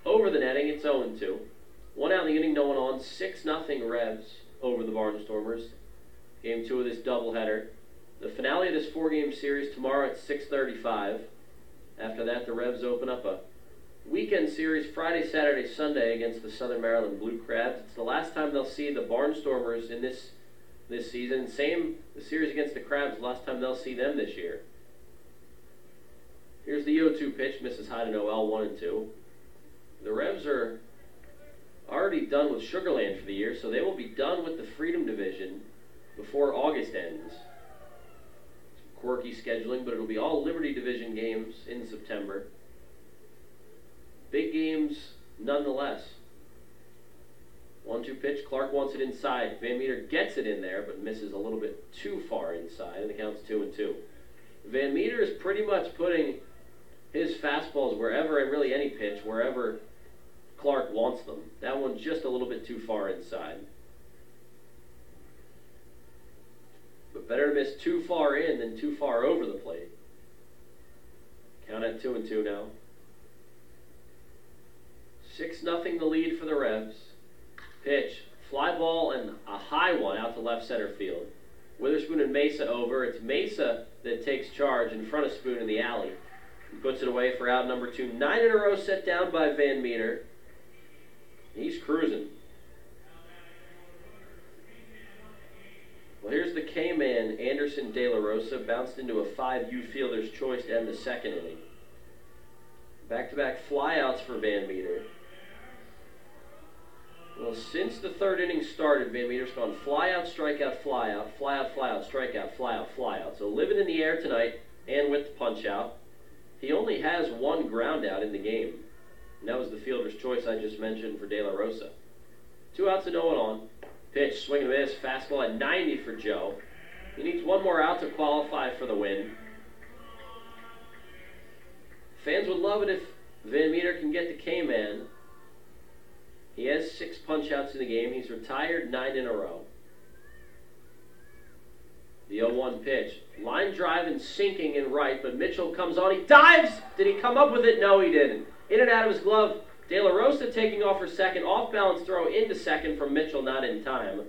Over the netting, it's 0-2. 1 out in the inning, no one on. 6-0 Revs over the Barnstormers. Game 2 of this doubleheader. The finale of this 4-game series tomorrow at 6:35. After that, the Revs open up a weekend series Friday, Saturday, Sunday against the Southern Maryland Blue Crabs. It's the last time they'll see the Barnstormers in this season. Same, the series against the Crabs, the last time they'll see them this year. Here's the 0-2 pitch, misses high to Noel, 1-2. The Revs are already done with Sugarland for the year, so they will be done with the Freedom Division before August ends. Quirky scheduling, but it'll be all Liberty Division games in September. Big games nonetheless. 1-2 pitch, Clark wants it inside. Van Meter gets it in there, but misses a little bit too far inside, and the count's 2-2. Van Meter is pretty much putting his fastballs wherever, and really any pitch, wherever Clark wants them. That one's just a little bit too far inside. But better to miss too far in than too far over the plate. Count at 2-2 now. 6-0 the lead for the Revs. Pitch, fly ball, and a high one out to left center field. Witherspoon and Mesa over. It's Mesa that takes charge in front of Spoon in the alley. He puts it away for out number 2. 9 in a row set down by Van Meter. He's cruising. Well, here's the K-man, Anderson De La Rosa, bounced into a 5U fielder's choice to end the second inning. Back-to-back flyouts for Van Meter. Well, since the 3rd inning started, Van Meter's gone flyout, strikeout, flyout, flyout, flyout, strikeout, flyout, flyout. So living in the air tonight and with the punch-out. He only has 1 ground out in the game. And that was the fielder's choice I just mentioned for De La Rosa. 2 outs and no one on. Pitch, swing and miss, fastball at 90 for Joe. He needs 1 more out to qualify for the win. Fans would love it if Van Meter can get the K-man. He has 6 punch-outs in the game. He's retired 9 in a row. The 0-1 pitch. Line drive and sinking in right, but Mitchell comes on. He dives! Did he come up with it? No, he didn't. In and out of his glove. De La Rosa taking off for second. Off-balance throw into second from Mitchell, not in time.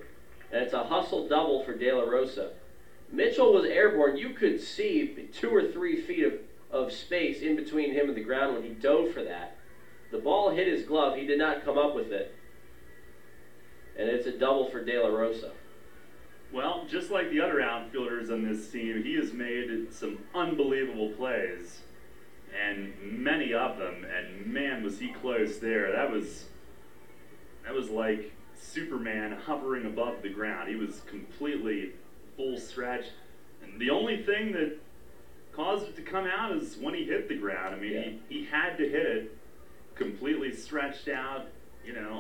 And it's a hustle double for De La Rosa. Mitchell was airborne. You could see 2 or 3 feet of space in between him and the ground when he dove for that. The ball hit his glove. He did not come up with it. And it's a double for De La Rosa. Well, just like the other outfielders on this team, he has made some unbelievable plays. And many of them, and man, was he close there. That was That was like Superman hovering above the ground. He was completely full stretch. And the only thing that caused it to come out is when he hit the ground. I mean, he had to hit it completely stretched out, you know,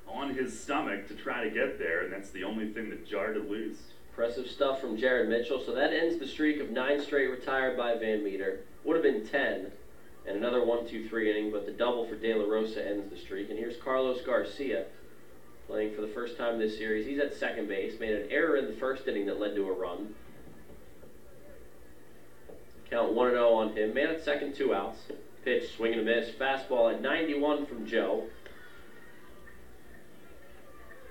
on his stomach to try to get there, and that's the only thing that jarred it loose. Impressive stuff from Jared Mitchell. So that ends the streak of 9 straight retired by Van Meter. Would have been 10, and another 1-2-3 inning, but the double for De La Rosa ends the streak. And here's Carlos Garcia playing for the first time this series. He's at second base, made an error in the first inning that led to a run. Count 1-0 on him. Man at second, 2 outs. Pitch, swing and a miss. Fastball at 91 from Joe.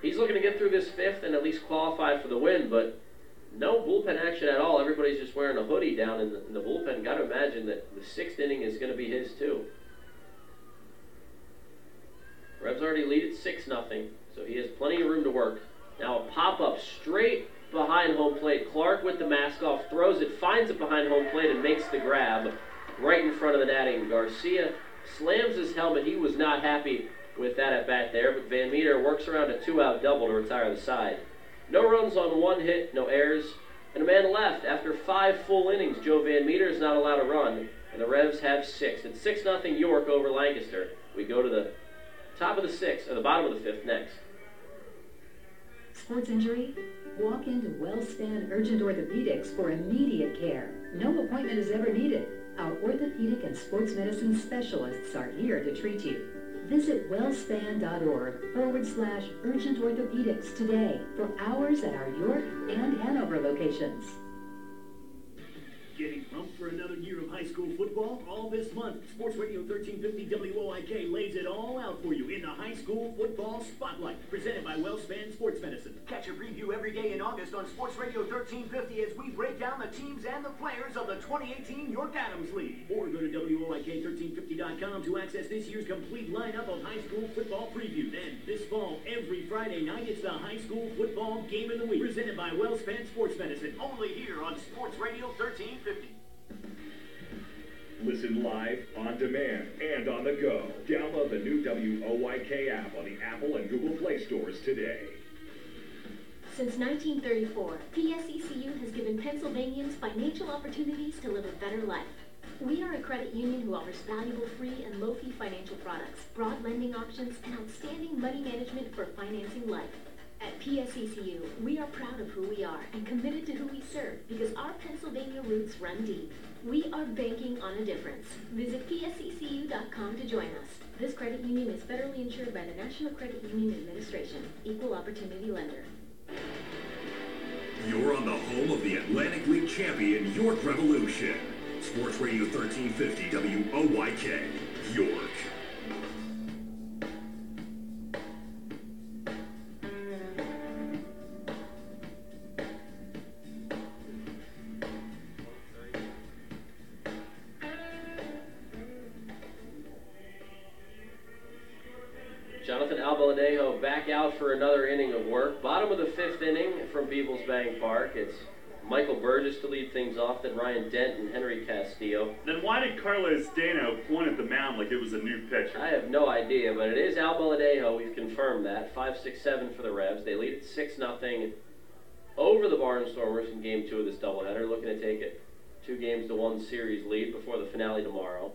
He's looking to get through this 5th and at least qualify for the win, but no bullpen action at all. Everybody's just wearing a hoodie down in the bullpen. Got to imagine that the 6th inning is going to be his too. Revs already lead at 6-0, so he has plenty of room to work. Now a pop-up straight behind home plate. Clark with the mask off, throws it, finds it behind home plate, and makes the grab right in front of the netting. Garcia slams his helmet. He was not happy with that at bat there, but Van Meter works around a 2-out double to retire the side. No runs on 1 hit, no errors, and a man left after 5 full innings. Joe Van Meter is not allowed to run, and the Revs have 6. It's 6-0 York over Lancaster. We go to the top of the 6th, or the bottom of the 5th next. Sports injury? Walk into WellSpan Urgent Orthopedics for immediate care. No appointment is ever needed. Our orthopedic and sports medicine specialists are here to treat you. Visit wellspan.org/urgent orthopedics today for hours at our York and Hanover locations. Getting pumped for another year of high school football? All this month, Sports Radio 1350 WOIK lays it all out for you in the High School Football Spotlight, presented by WellSpan Sports Medicine. Catch a preview every day in August on Sports Radio 1350 as we break down the teams and the players of the 2018 York Adams League. Or go to WOIK1350.com to access this year's complete lineup of high school football previews. And this fall, every Friday night, it's the High School Football Game of the Week, presented by WellSpan Sports Medicine, only here on Sports Radio 1350. Listen live, on demand, and on the go. Download the new WOYK app on the Apple and Google Play stores today. Since 1934, PSECU has given Pennsylvanians financial opportunities to live a better life. We are a credit union who offers valuable free and low-fee financial products, broad lending options, and outstanding money management for financing life. At PSECU, we are proud of who we are and committed to who we serve because our Pennsylvania roots run deep. We are banking on a difference. Visit PSECU.com to join us. This credit union is federally insured by the National Credit Union Administration, Equal Opportunity Lender. You're on the home of the Atlantic League champion York Revolution. Sports Radio 1350 WOYK, York. Jonathan Albaladejo back out for another inning of work. Bottom of the 5th inning from Peoples Bank Park. It's Michael Burgess to lead things off, then Ryan Dent and Henry Castillo. Then why did Carlos Dano point at the mound like it was a new pitcher? I have no idea, but it is Albaladejo. We've confirmed that. 5-6-7 for the Revs. They lead at 6-0 over the Barnstormers in Game 2 of this doubleheader. Looking to take it 2-1 series lead before the finale tomorrow.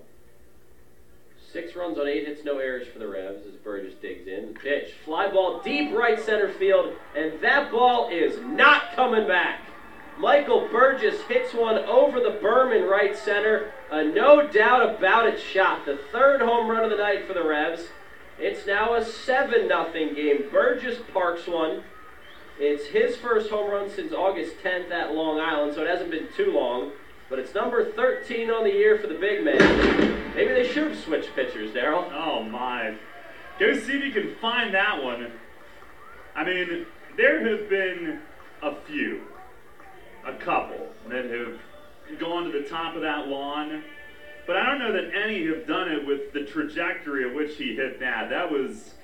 6 runs on 8 hits, no errors for the Revs as Burgess digs in. Pitch, fly ball, deep right center field, and that ball is not coming back. Michael Burgess hits one over the berm in right center. A no doubt about it shot. The 3rd home run of the night for the Revs. It's now a 7-0 game. Burgess parks one. It's his first home run since August 10th at Long Island, so it hasn't been too long. But it's number 13 on the year for the big man. Maybe they should have switched pitchers, Daryl. Oh, my. Go see if you can find that one. I mean, there have been a couple that have gone to the top of that lawn. But I don't know that any have done it with the trajectory at which he hit that. That was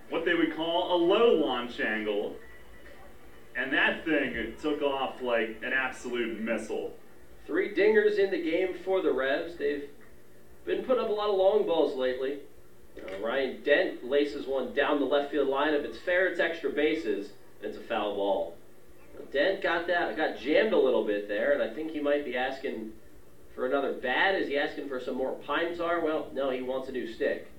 what they would call a low launch angle. And that thing took off like an absolute missile. 3 dingers in the game for the Revs. They've been putting up a lot of long balls lately. Ryan Dent laces one down the left field line. If it's fair, it's extra bases, and it's a foul ball. Dent got jammed a little bit there, and I think he might be asking for another bat. Is he asking for some more pine tar? Well, no, he wants a new stick.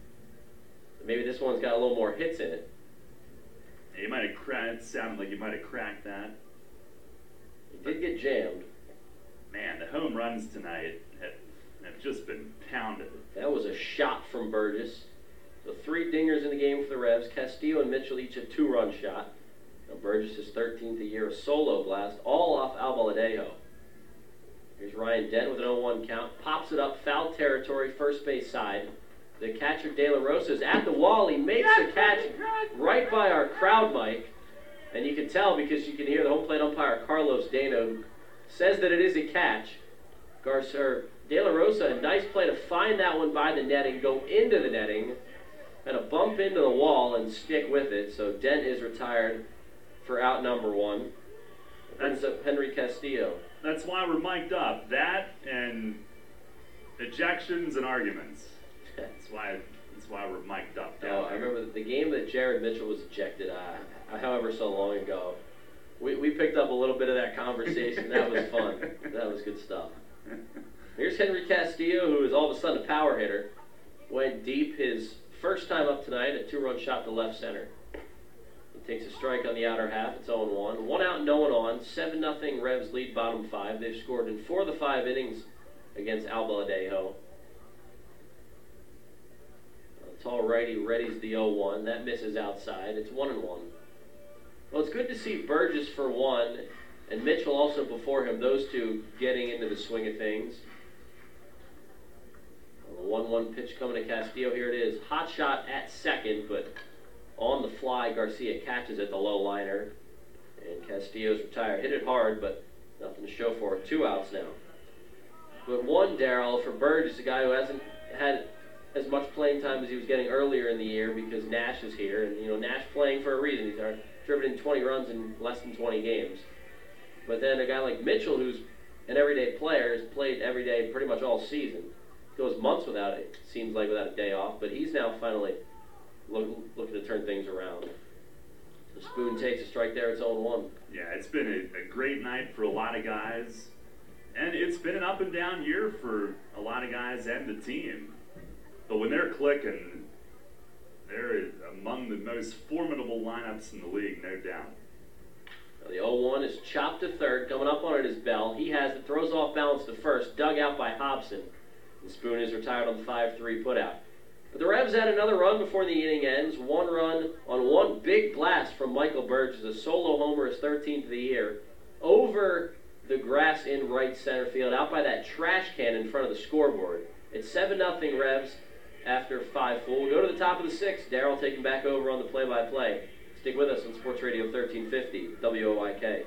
Maybe this one's got a little more hits in it. He might have cracked. It sounded like he might have cracked that. He did get jammed. Man, the home runs tonight have just been pounded. That was a shot from Burgess. So 3 dingers in the game for the Revs. Castillo and Mitchell each a 2-run shot. Now Burgess is 13th a year, a solo blast, all off Albaladejo. Here's Ryan Dent with an 0-1 count. Pops it up, foul territory, first base side. The catcher De La Rosa is at the wall. He makes the catch right by our crowd mic. And you can tell because you can hear the home plate umpire, Carlos Dano, who says that it is a catch. De La Rosa, a nice play to find that one by the netting, go into the netting, and a bump into the wall and stick with it. So Dent is retired for out number 1. Brings up Henry Castillo. That's why we're mic'd up. That and ejections and arguments. That's why we're mic'd up. I remember the game that Jared Mitchell was ejected, however so long ago. We picked up a little bit of that conversation. That was fun. That was good stuff. Here's Henry Castillo, who is all of a sudden a power hitter. Went deep his first time up tonight, a 2-run shot to left center. He takes a strike on the outer half. It's 0-1. 1 out, no one on. 7-0 Revs lead bottom 5. They've scored in 4 of the 5 innings against Albaladejo. Tall righty readies the 0-1. That misses outside. It's 1-1. Well, it's good to see Burgess for 1, and Mitchell also before him, those two getting into the swing of things. The 1-1 pitch coming to Castillo. Here it is. Hot shot at second, but on the fly, Garcia catches at the low liner. And Castillo's retired. Hit it hard, but nothing to show for it. 2 outs now. But 1, Darryl, for Burgess, a guy who hasn't had as much playing time as he was getting earlier in the year because Nash is here. And, Nash playing for a reason. He's driven in 20 runs in less than 20 games. But then a guy like Mitchell, who's an everyday player, has played every day pretty much all season. Goes months without it, seems like, without a day off. But he's now finally looking to turn things around. The Spoon takes a strike there. It's 0-1. Yeah, it's been a great night for a lot of guys. And it's been an up and down year for a lot of guys and the team. But when they're clicking, they're among the most formidable lineups in the league, no doubt. The 0-1 is chopped to third. Coming up on it is Bell. He has it, throws off balance to first, dug out by Hobson. The Spoon is retired on the 5-3 putout. But the Revs had another run before the inning ends. 1 run on 1 big blast from Michael Burgess, a solo homer, his 13th of the year, over the grass in right center field, out by that trash can in front of the scoreboard. It's 7-0 Revs after 5 full. We'll go to the top of the 6th. Darryl taking back over on the play-by-play. Stick with us on Sports Radio 1350, WOYK.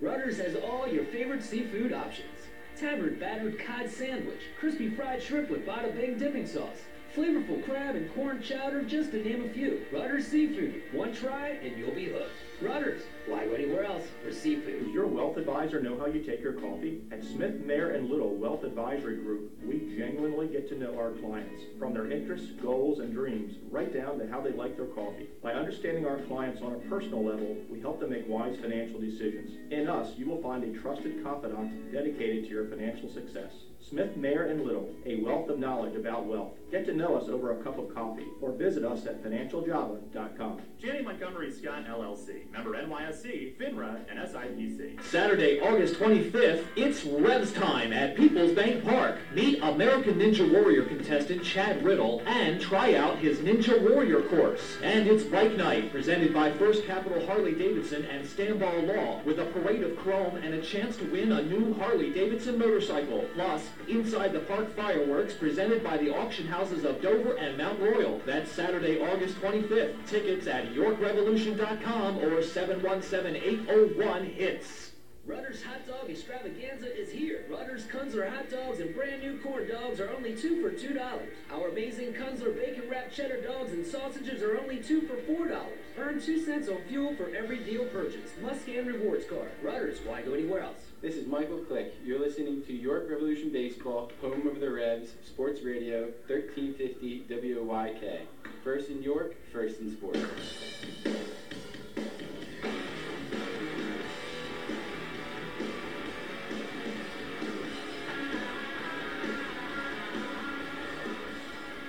Rudders has all your favorite seafood options. Tavern battered cod sandwich, crispy fried shrimp with bada bing dipping sauce, flavorful crab and corn chowder, just to name a few. Rudders Seafood. One try and you'll be hooked. Rudders. Why go anywhere else for seafood? Does your wealth advisor know how you take your coffee? At Smith, Mayer & Little Wealth Advisory Group, we genuinely get to know our clients, from their interests, goals, and dreams, right down to how they like their coffee. By understanding our clients on a personal level, we help them make wise financial decisions. In us, you will find a trusted confidant dedicated to your financial success. Smith, Mayer & Little, a wealth of knowledge about wealth. Get to know us over a cup of coffee or visit us at financialjava.com. Janney Montgomery Scott LLC, member NYSE, FINRA, and SIPC. Saturday, August 25th, it's Revs time at People's Bank Park. Meet American Ninja Warrior contestant Chad Riddle and try out his Ninja Warrior course. And it's Bike Night, presented by First Capital Harley-Davidson and Stanball Law, with a parade of chrome and a chance to win a new Harley-Davidson motorcycle. Plus, Inside the Park fireworks, presented by the auction houses of Dover and Mount Royal. That's Saturday, August 25th. Tickets at YorkRevolution.com or 717-801-HITS. Rutter's Hot Dog Extravaganza is here. Rutter's Kunzler hot dogs and brand new corn dogs are only 2 for $2. Our amazing Kunzler bacon wrapped cheddar dogs and sausages are only 2 for $4. Earn 2 cents on fuel for every deal purchased. Must scan rewards card. Rutter's, why go anywhere else? This is Michael Click. You're listening to York Revolution Baseball, home of the Revs, Sports Radio, 1350 WOYK. First in York, first in sports.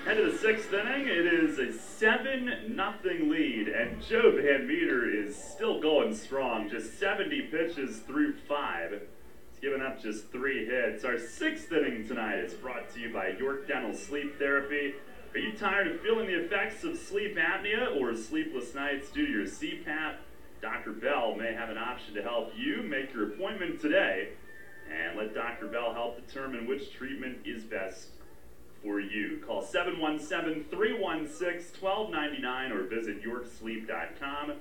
Head to the 6th inning, it is a 7-0 lead, and Joe Van Meter is still going strong. Just 70 pitches through 5. He's given up just 3 hits. Our 6th inning tonight is brought to you by York Dental Sleep Therapy. Are you tired of feeling the effects of sleep apnea or sleepless nights due to your CPAP? Dr. Bell may have an option to help you. Make your appointment today and let Dr. Bell help determine which treatment is best for you. Call 717-316-1299 or visit yorksleep.com.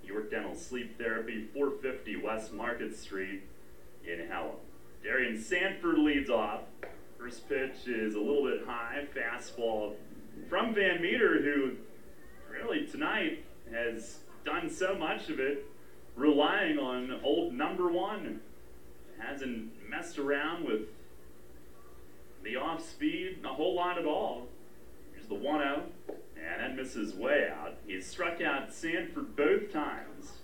York Dental Sleep Therapy, 450 West Market Street in Hallam. Darian Sanford leads off. First pitch is a little bit high, fastball from Van Meter, who really tonight has done so much of it relying on old number 1. Hasn't messed around with the off speed a whole lot at all. Here's the 1-0, and that misses way out. He's struck out Sanford both times.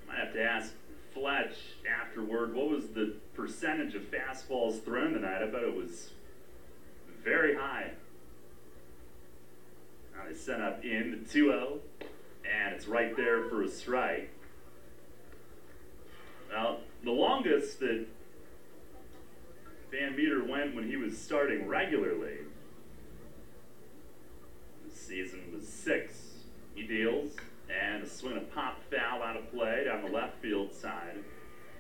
Might have to ask Fletch afterward, what was the percentage of fastballs thrown tonight? I bet it was very high. Now they sent up in the 2-0, and it's right there for a strike. Well, the longest that Van Meter went when he was starting regularly this season was 6. He deals, and a swing and a pop foul out of play down the left field side.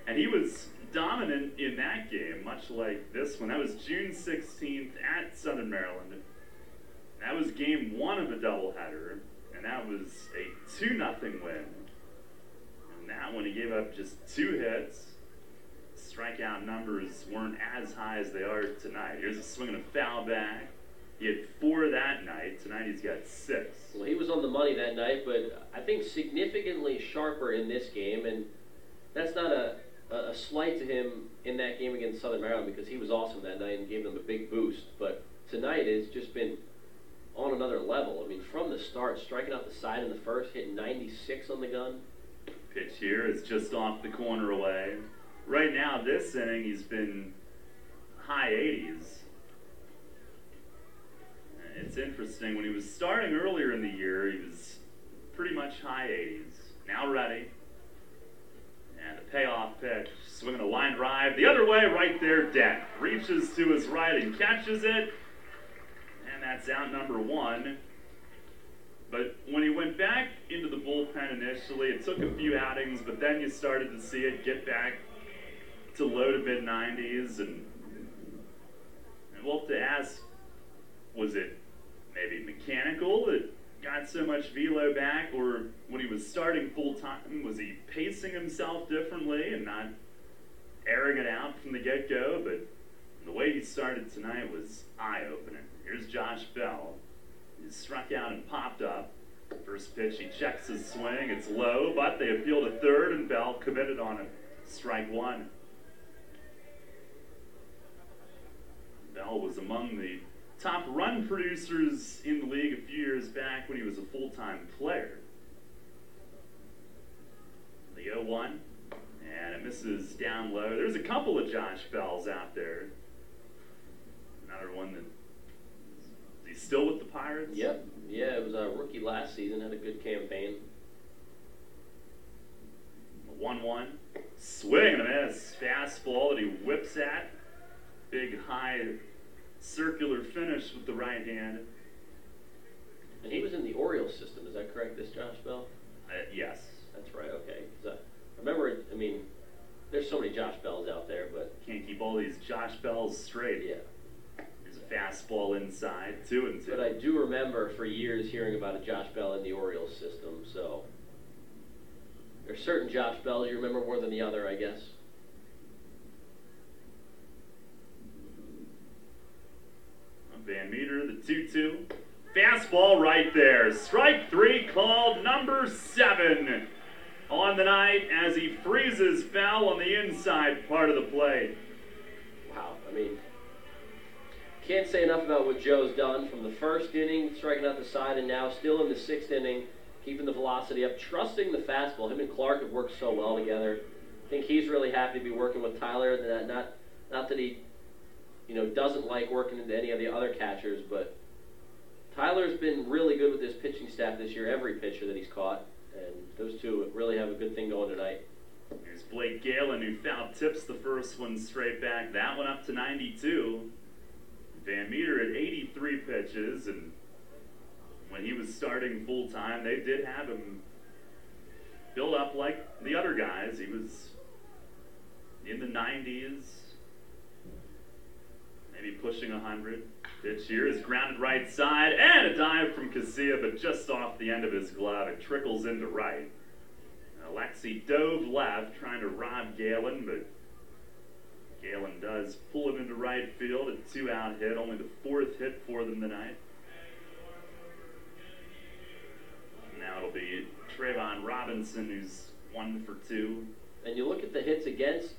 And he was dominant in that game, much like this one. That was June 16th at Southern Maryland. That was game 1 of a doubleheader, and that was a 2-0 win. And that one he gave up just 2 hits. Strikeout numbers weren't as high as they are tonight. Here's a swing and a foul back. He had 4 that night. Tonight he's got 6. Well, he was on the money that night, but I think significantly sharper in this game, and that's not a slight to him in that game against Southern Maryland because he was awesome that night and gave them a big boost. But tonight has just been on another level. I mean, from the start, striking out the side in the first, hitting 96 on the gun. Pitch here is just off the corner away. Right now, this inning, he's been high 80s. It's interesting. When he was starting earlier in the year, he was pretty much high 80s. Now ready. And a payoff pitch. Swinging a line drive. The other way, right there, Dent. Reaches to his right and catches it. And that's out number 1. But when he went back into the bullpen initially, it took a few outings, but then you started to see it get back to low to mid 90s, and we'll have to ask, was it maybe mechanical that got so much velo back, or when he was starting full time, was he pacing himself differently and not airing it out from the get-go? But the way he started tonight was eye-opening. Here's Josh Bell. He's struck out and popped up. First pitch, he checks his swing. It's low, but they appeal to third, and Bell committed on it. Strike 1. Bell was among the top run producers in the league a few years back when he was a full-time player. The 0-1, and it misses down low. There's a couple of Josh Bells out there. Another one that, is he still with the Pirates? Yep. Yeah, it was a rookie last season, had a good campaign. 1-1. Swing and a miss. Fastball that he whips at. Big high circular finish with the right hand. And he was in the Orioles system, is that correct, this Josh Bell? Yes. That's right, okay. 'Cause I remember, I mean, there's so many Josh Bells out there, but... Can't keep all these Josh Bells straight. Yeah. There's a fastball inside, 2-2. But I do remember for years hearing about a Josh Bell in the Orioles system, so... There's certain Josh Bells you remember more than the other, I guess. Van Meter, the 2-2. Fastball right there. Strike 3 called, number 7 on the night as he freezes foul on the inside part of the plate. Wow, I mean, can't say enough about what Joe's done from the first inning, striking out the side, and now still in the 6th inning, keeping the velocity up, trusting the fastball. Him and Clark have worked so well together. I think he's really happy to be working with Tyler. Not that he, doesn't like working into any of the other catchers, but Tyler's been really good with this pitching staff this year, every pitcher that he's caught, and those two really have a good thing going tonight. Here's Blake Galen, who foul tips the first one straight back. That one up to 92. Van Meter at 83 pitches, and when he was starting full-time, they did have him build up like the other guys. He was in the 90s, maybe pushing 100. Pitch here is grounded right side, and a dive from Casilla, but just off the end of his glove. It trickles into right. Alexi dove left, trying to rob Galen, but Galen does pull it into right field. A 2-out hit, only the 4th hit for them tonight. Now it'll be Trayvon Robinson, who's 1 for 2. And you look at the hits against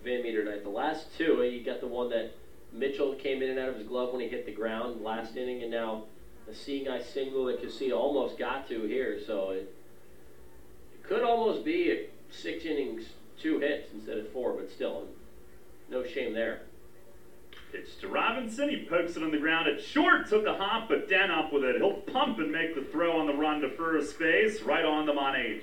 Van Meter tonight. The last 2, you got the one that Mitchell came in and out of his glove when he hit the ground last inning, and now a seeing eye single that Casilla almost got to here. So it could almost be 6 innings, 2 hits instead of 4, but still, no shame there. Pitch to Robinson. He pokes it on the ground at short. Took a hop, but Dent up with it. He'll pump and make the throw on the run to first base. Right on the money.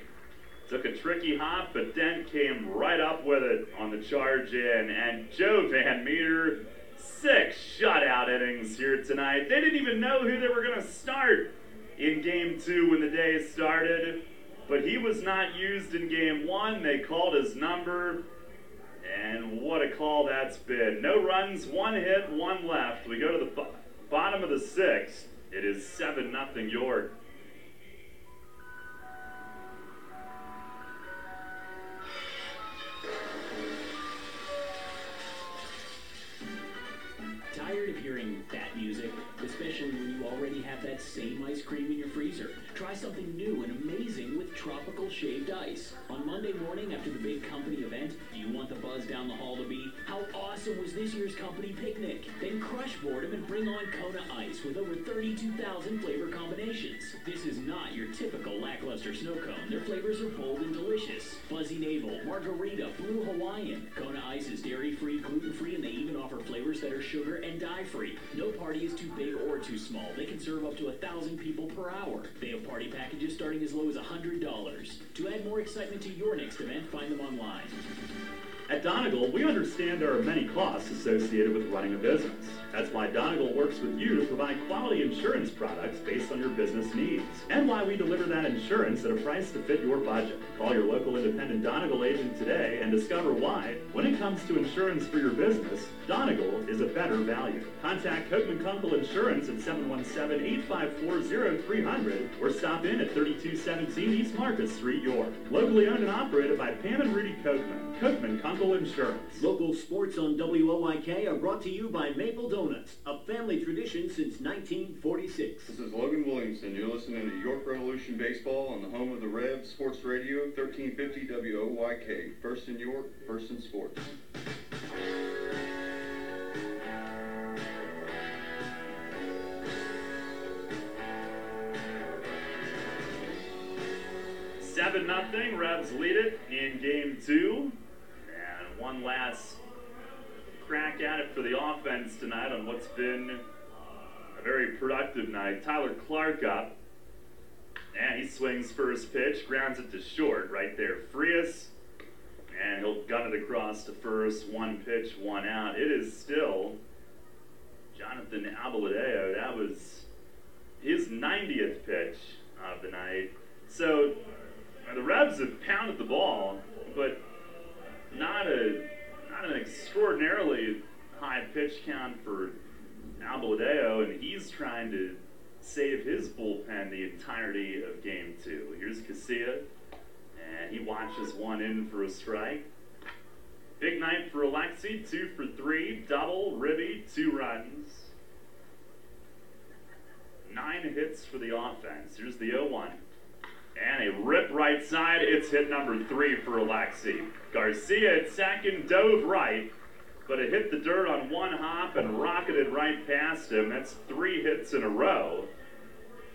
Took a tricky hop, but Dent came right up with it on the charge in. And Joe Van Meter, 6 shutout innings here tonight. They didn't even know who they were going to start in Game 2 when the day started. But he was not used in Game 1. They called his number. And what a call that's been. No runs, 1 hit, 1 left. We go to the bottom of the 6th. It is 7-0 York. Tired of hearing that music? Especially when you already have that same ice cream in your freezer. Try something new and amazing with Tropical Shaved Ice. On Monday morning after the big company event, do you want the buzz down the hall to be, how awesome was this year's company picnic? Then crush boredom and bring on Kona Ice with over 32,000 flavor combinations. This is not your typical lackluster snow cone. Their flavors are bold and delicious. Fuzzy Navel, Margarita, Blue Hawaiian. Kona Ice is dairy-free, gluten-free, and they even offer flavors that are sugar and dye-free. No party is too big or too small. They can serve up to 1,000 people per hour. They have party packages starting as low as $100. To add more excitement to your next event, find them online. At Donegal, we understand there are many costs associated with running a business. That's why Donegal works with you to provide quality insurance products based on your business needs, and why we deliver that insurance at a price to fit your budget. Call your local independent Donegal agent today and discover why, when it comes to insurance for your business, Donegal is a better value. Contact Coatman Kunkel Insurance at 717-854-0300 or stop in at 3217 East Market Street, York. Locally owned and operated by Pam and Rudy Coatman. Coatman Kunkel Insurance. Local sports on WOYK are brought to you by Maple Donuts, a family tradition since 1946. This is Logan Williamson. You're listening to York Revolution Baseball on the home of the Revs, Sports Radio, 1350 WOYK. First in York, first in sports. Seven 7-0, Revs lead it in Game 2. And one last crack at it for the offense tonight on what's been a very productive night. Tyler Clark up. And he swings first pitch, grounds it to short right there. Frias. And he'll gun it across to first. 1 pitch, 1 out. It is still Jonathan Abeladeo. That was his 90th pitch of the night. So the Revs have pounded the ball, but not an extraordinarily high pitch count for Abeladeo, and he's trying to save his bullpen the entirety of Game 2. Here's Casilla, and he Notches one in for a strike. Big night for Alexi, 2 for 3, double, Ribby, 2 runs. 9 hits for the offense. Here's the 0-1. And a rip right side. It's hit number 3 for Alexi. Garcia at second, dove right, but it hit the dirt on one hop and rocketed right past him. That's 3 hits in a row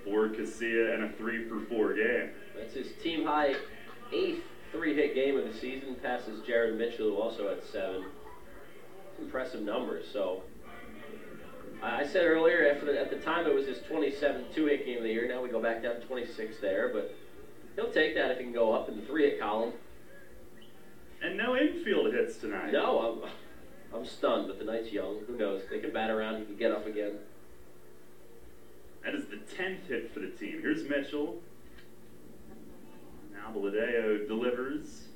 for Casilla and a 3 for 4 game. That's his team high 8th 3-hit game of the season. Passes Jared Mitchell, who also had 7. Impressive numbers. So I said earlier, at the time it was his 27th 2-hit game of the year. Now we go back down to 26 there, but he'll take that if he can go up in the 3-hit column. And no infield hits tonight. No, I'm stunned, but the night's young. Who knows? They can bat around. He can get up again. That is the 10th hit for the team. Here's Mitchell. Now Valadeo delivers.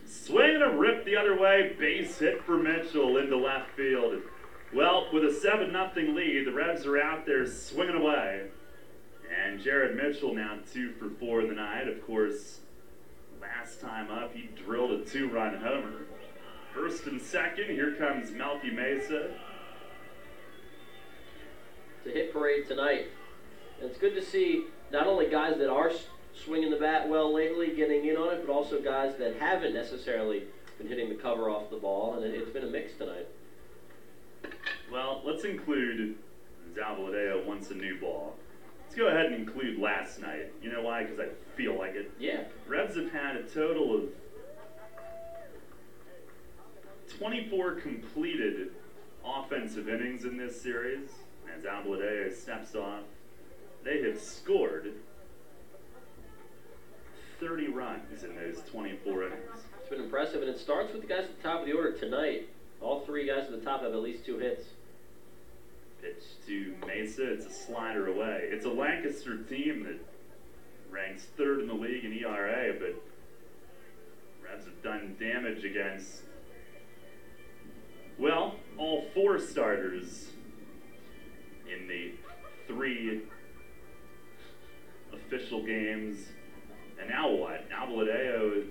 Swing and a rip the other way. Base hit for Mitchell into left field. Well, with a 7-0 lead, the Revs are out there swinging away. And Jared Mitchell now 2 for 4 in the night. Of course, last time up, he drilled a 2-run homer. First and second, here comes Melky Mesa. It's a hit parade tonight. And it's good to see not only guys that are swinging the bat well lately, getting in on it, but also guys that haven't necessarily been hitting the cover off the ball, and it's been a mix tonight. Well, let's include Zal Valadeo wants a new ball. Let's go ahead and include last night. You know why? Because I feel like it. Yeah. Revs have had a total of 24 completed offensive innings in this series. As Zal Valadeo steps off, they have scored 30 runs in those 24 innings. It's been impressive, and it starts with the guys at the top of the order tonight. All 3 guys at the top have at least 2 hits. Pitch to Mesa. It's a slider away. It's a Lancaster team that ranks 3rd in the league in ERA, but Revs have done damage against, well, all 4 starters in the 3 official games. And now what? Now Valadeo,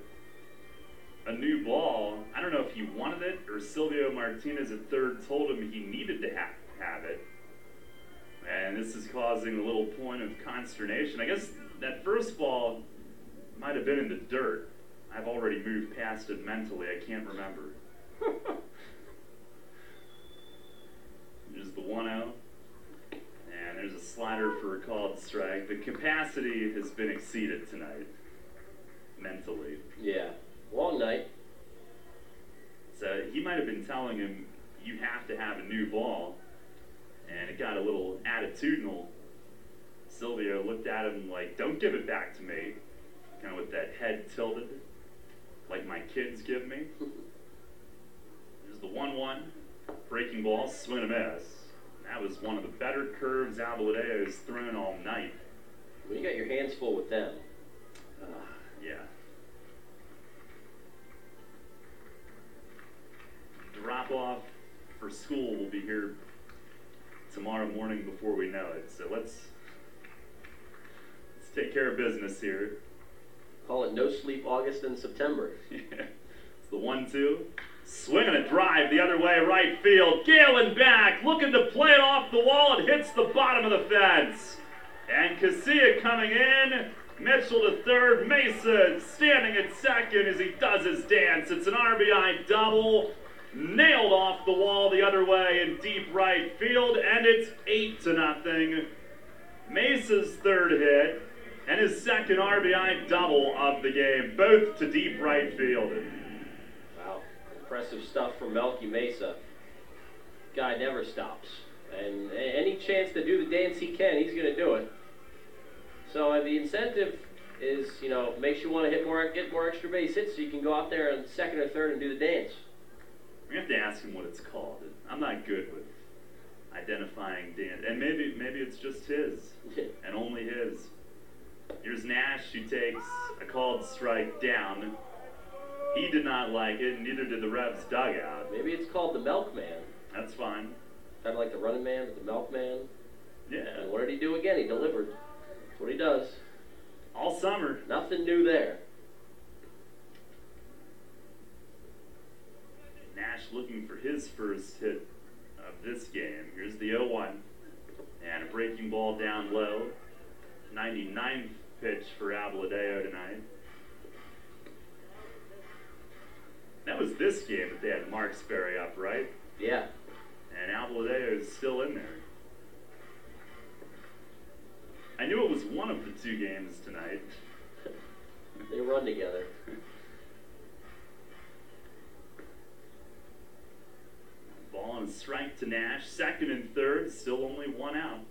a new ball. I don't know if he wanted it or Silvio Martinez at third told him he needed to have it. And this is causing a little point of consternation. I guess that first ball might have been in the dirt. I've already moved past it mentally. I can't remember. There's the 1-0. And there's a slider for a called strike. The capacity has been exceeded tonight, mentally. Yeah, long night. So he might have been telling him, you have to have a new ball. And it got a little attitudinal. Silvio looked at him like, don't give it back to me. Kind of with that head tilted, like my kids give me. There's the 1-1. Breaking ball, swing and a miss. That was one of the better curves Zal Valadeo has thrown all night. Well, you got your hands full with them. Yeah. Drop off for school will be here tomorrow morning before we know it. So let's take care of business here. Call it no sleep August and September. Yeah. It's the 1-2. Swinging a drive the other way, right field. Galen back, looking to play it off the wall. It hits the bottom of the fence. And Casilla coming in. Mitchell to third. Mesa standing at second as he does his dance. It's an RBI double. Nailed off the wall the other way in deep right field. And it's 8-0. Mesa's third hit and his second RBI double of the game. Both to deep right field. Wow. Impressive stuff from Melky Mesa. Guy never stops. And any chance to do the dance he can, he's going to do it. So the incentive is, makes you want to get more extra base hits so you can go out there on second or third and do the dance. We have to ask him what it's called. I'm not good with identifying dance. And maybe it's just his. And only his. Here's Nash, who takes a called strike down. He did not like it, and neither did the Revs dugout. Maybe it's called the Milkman. That's fine. Kind of like the Running Man, but the Milkman. Yeah. And what did he do again? He delivered. That's what he does. All summer. Nothing new there. looking for his first hit of this game. Here's the 0-1. And a breaking ball down low. 99th pitch for Abeladeo tonight. That was this game that they had Mark Sperry up, right? Yeah. And Abeladeo is still in there. I knew it was one of the two games tonight. They run together. Ball and a strike to Nash. Second and third, still only one out.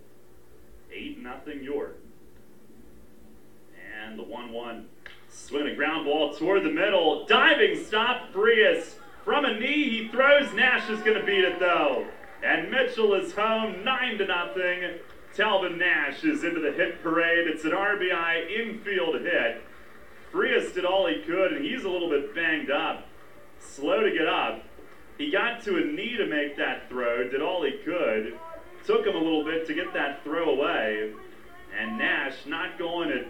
8-0 York. And the 1-1. Swing a ground ball toward the middle. Diving stop, Frias. From a knee, he throws. Nash is going to beat it, though. And Mitchell is home, 9-0. Talvin Nash is into the hit parade. It's an RBI infield hit. Frias did all he could, and he's a little bit banged up. Slow to get up. He got to a knee to make that throw, did all he could. Took him a little bit to get that throw away. And Nash not going at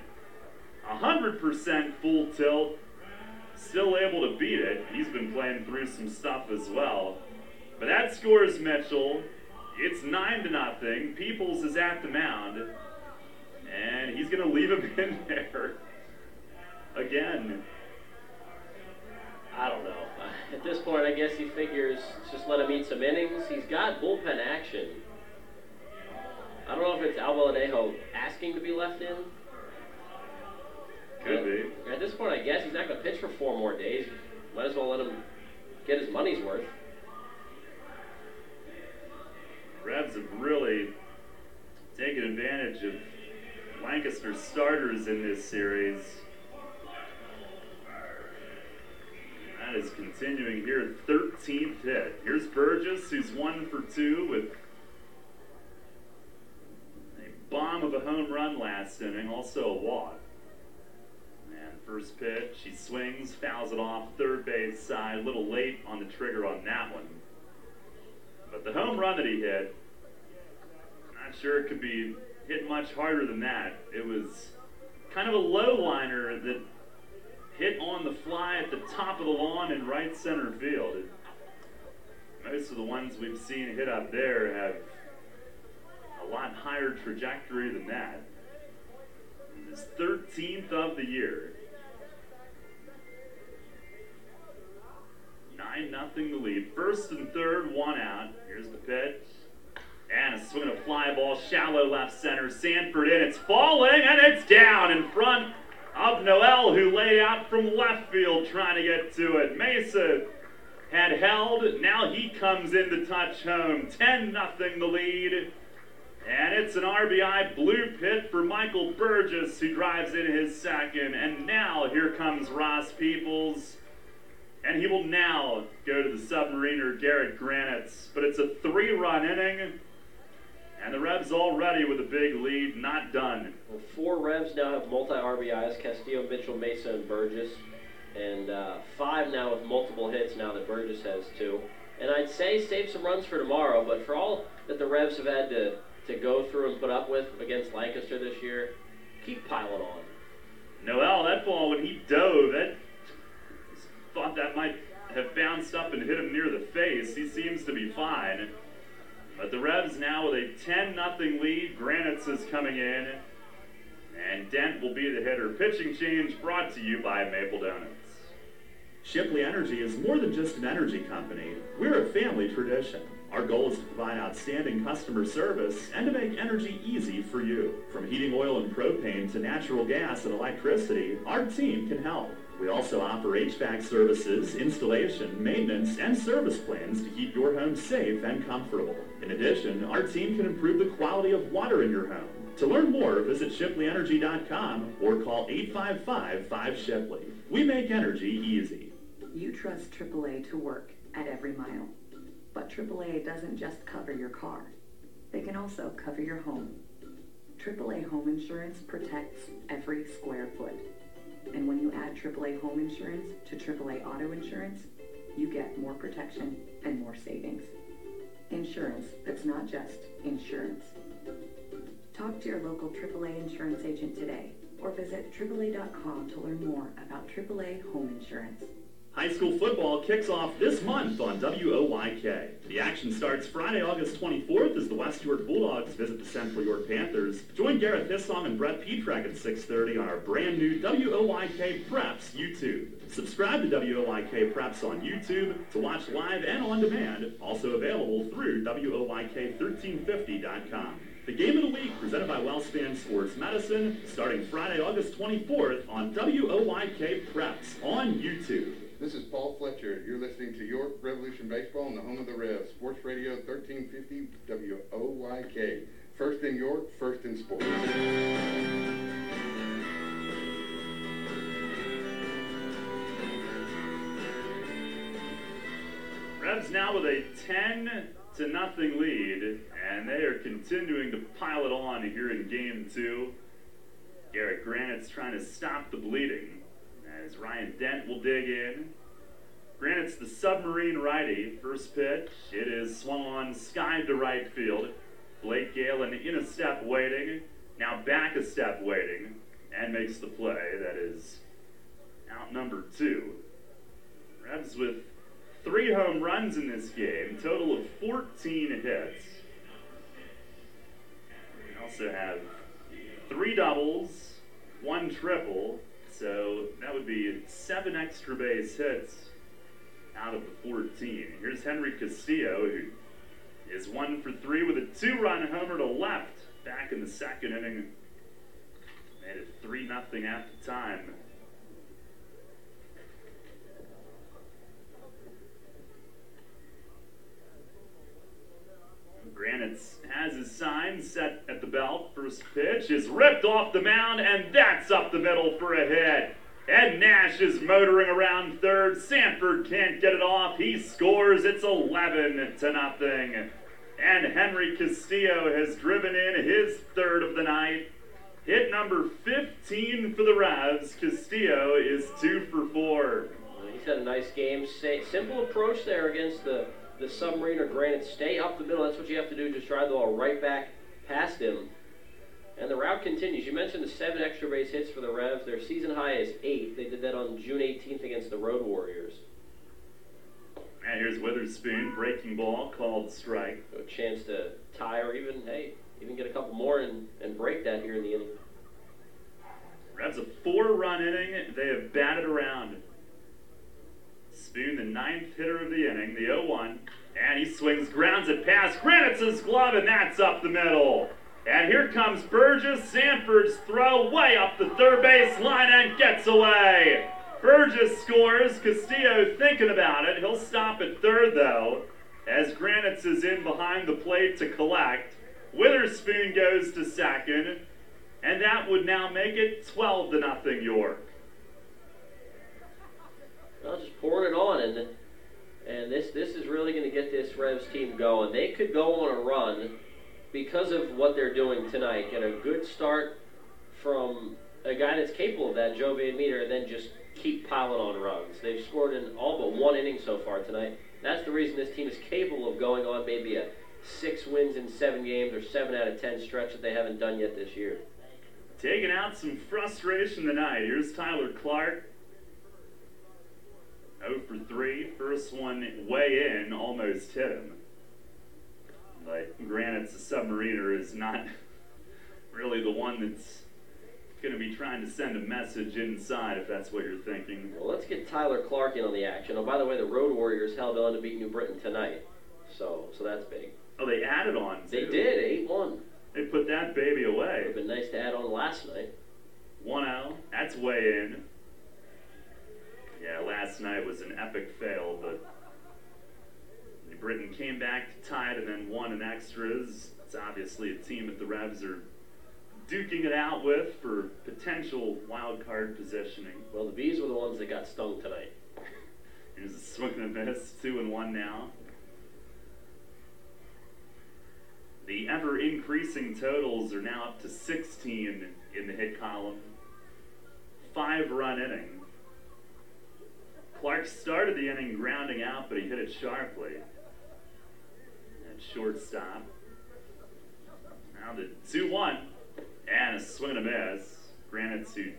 100% full tilt. Still able to beat it. He's been playing through some stuff as well. But that scores Mitchell. It's 9-0. Peoples is at the mound. And he's going to leave him in there again. I don't know. At this point, I guess he figures just let him eat some innings. He's got bullpen action. I don't know if it's Abeladeo asking to be left in. Could be. At this point, I guess he's not going to pitch for 4 more days. Might as well let him get his money's worth. Revs have really taken advantage of Lancaster's starters in this series. That is continuing here, 13th hit. Here's Burgess, who's 1 for 2 with a bomb of a home run last inning, also a walk. And first pitch, he swings, fouls it off, third base side, a little late on the trigger on that one. But the home run that he hit, not sure it could be hit much harder than that. It was kind of a low liner that hit on the fly at the top of the lawn in right center field. Most of the ones we've seen hit up there have a lot higher trajectory than that. His 13th of the year. 9-0 the lead. First and third, 1 out. Here's the pitch. And a swing and a fly ball, shallow left center. Sanford in, it's falling, and it's down in front of Noel, who laid out from left field trying to get to it. Mesa had held, now he comes in to touch home. 10-0 the lead. And it's an RBI blue pit for Michael Burgess, who drives in his second. And now here comes Ross Peoples. And he will now go to the submariner Garrett Granitz. But it's a 3-run inning. And the Revs already with a big lead, not done. Well, 4 Revs now have multi-RBIs, Castillo, Mitchell, Mesa, and Burgess. And 5 now with multiple hits now that Burgess has 2. And I'd say save some runs for tomorrow, but for all that the Revs have had to go through and put up with against Lancaster this year, keep piling on. Noel, that ball, when he dove, that thought that might have bounced up and hit him near the face. He seems to be fine. But the Revs now with a 10-0 lead. Granitz is coming in. And Dent will be the hitter. Pitching change brought to you by Maple Donuts. Shipley Energy is more than just an energy company. We're a family tradition. Our goal is to provide outstanding customer service and to make energy easy for you. From heating oil and propane to natural gas and electricity, our team can help. We also offer HVAC services, installation, maintenance, and service plans to keep your home safe and comfortable. In addition, our team can improve the quality of water in your home. To learn more, visit ShipleyEnergy.com or call 855-5-SHIPLEY. We make energy easy. You trust AAA to work at every mile. But AAA doesn't just cover your car. They can also cover your home. AAA Home Insurance protects every square foot. And when you add AAA Home Insurance to AAA Auto Insurance, you get more protection and more savings. Insurance that's not just insurance. Talk to your local AAA insurance agent today or visit AAA.com to learn more about AAA Home Insurance. High school football kicks off this month on WOYK. The action starts Friday, August 24th as the West York Bulldogs visit the Central York Panthers. Join Garrett Thissong and Brett Petrak at 6:30 on our brand new WOYK Preps YouTube. Subscribe to WOYK Preps on YouTube to watch live and on demand, also available through WOYK1350.com. The Game of the Week presented by WellSpan Sports Medicine starting Friday, August 24th on WOYK Preps on YouTube. This is Paul Fletcher. You're listening to York Revolution Baseball on the home of the Revs, Sports Radio 1350 WOYK. First in York, first in sports. Revs now with a 10-0 lead, and they are continuing to pile it on here in Game 2. Garrett Granite's trying to stop the bleeding as Ryan Dent will dig in. Granite's the submarine righty. First pitch, it is swung on, skied to right field. Blake Galen in a step waiting, now back a step waiting, and makes the play. That is out number 2. Revs with 3 home runs in this game, total of 14 hits. We also have 3 doubles, 1 triple, so that would be 7 extra base hits out of the 14. Here's Henry Castillo, who is 1 for 3 with a 2-run homer to left back in the second inning. Made it 3-0 at the time. Granite has his sign set at the belt. First pitch is ripped off the mound, and that's up the middle for a hit. Ed Nash is motoring around third. Sanford can't get it off. He scores. It's 11-0. And Henry Castillo has driven in his third of the night. Hit number 15 for the Revs. Castillo is 2 for 4. He's had a nice game. Simple approach there against the Submarine or Granite. Stay up the middle. That's what you have to do. Just drive the ball right back past him. And the route continues. You mentioned the 7 extra base hits for the Revs. Their season high is 8. They did that on June 18th against the Road Warriors. And here's Witherspoon, breaking ball, called strike. A chance to tie or even get a couple more and break that here in the inning. Revs a 4-run inning. They have batted around. Spoon, the 9th hitter of the inning, the 0-1. And he swings, grounds it past Granite's glove, and that's up the middle. And here comes Burgess. Sanford's throw way up the third base line and gets away. Burgess scores. Castillo thinking about it. He'll stop at third, though, as Granite's is in behind the plate to collect. Witherspoon goes to second, and that would now make it 12-0 York. Well, just pouring it on, and this is really going to get this Revs team going. They could go on a run because of what they're doing tonight. Get a good start from a guy that's capable of that, Joe Van Meter, and then just keep piling on runs. They've scored in all but 1 inning so far tonight. That's the reason this team is capable of going on maybe a 6 wins in 7 games or 7 out of 10 stretch that they haven't done yet this year. Taking out some frustration tonight. Here's Tyler Clark. 0 for 3. First one way in, almost hit him. But Granite's Submariner is not really the one that's going to be trying to send a message inside, if that's what you're thinking. Well, let's get Tyler Clark in on the action. Oh, by the way, the Road Warriors held on to beat New Britain tonight. So that's big. Oh, they added on, too. They did, 8-1. They put that baby away. It would have been nice to add on last night. 1-0. That's way in. Yeah, last night was an epic fail, but New Britain came back to tie it and then won in extras. It's obviously a team that the Revs are duking it out with for potential wild card positioning. Well, the Bees were the ones that got stung tonight. Here's a swing and a miss, 2-1 now. The ever-increasing totals are now up to 16 in the hit column. 5-run inning. Clark started the inning grounding out, but he hit it sharply. At shortstop. Now the 2-1. And a swing and a miss. Granite, who,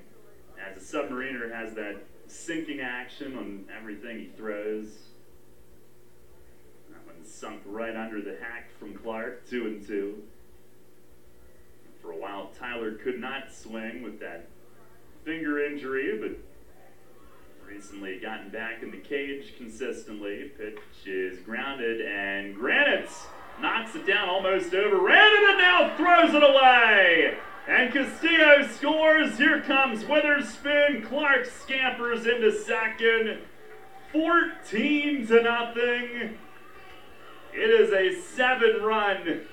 as a Submariner, has that sinking action on everything he throws. That one sunk right under the hack from Clark, 2-2. For a while, Tyler could not swing with that finger injury, but recently gotten back in the cage consistently. Pitch is grounded, and Granite knocks it down, almost overran it, and now throws it away! And Castillo scores. Here comes Witherspoon. Clark scampers into second. 14-0. It is a 7-run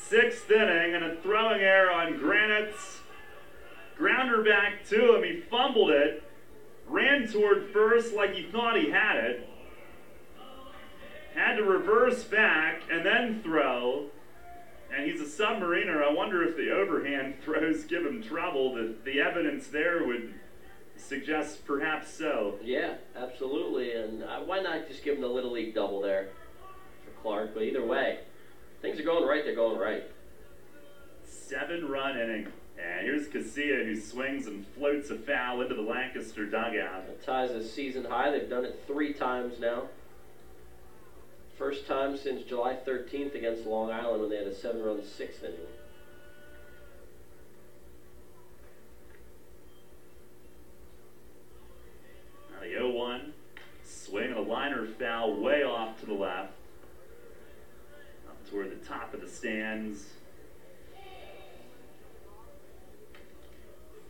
6th inning and a throwing error on Granite's. Grounder back to him. He fumbled it. Ran toward first like he thought he had it. Had to reverse back and then throw. And he's a submariner. I wonder if the overhand throws give him trouble. The evidence there would suggest perhaps so. Yeah, absolutely. And why not just give him the Little League double there for Clark? But either way, things are going right. They're going right. 7-run inning. And here's Casilla, who swings and floats a foul into the Lancaster dugout. That ties a season high. They've done it 3 times now. First time since July 13th against Long Island when they had a 7-run 6th inning. Now the 0-1. Swing and a liner foul way off to the left. Up toward the top of the stands.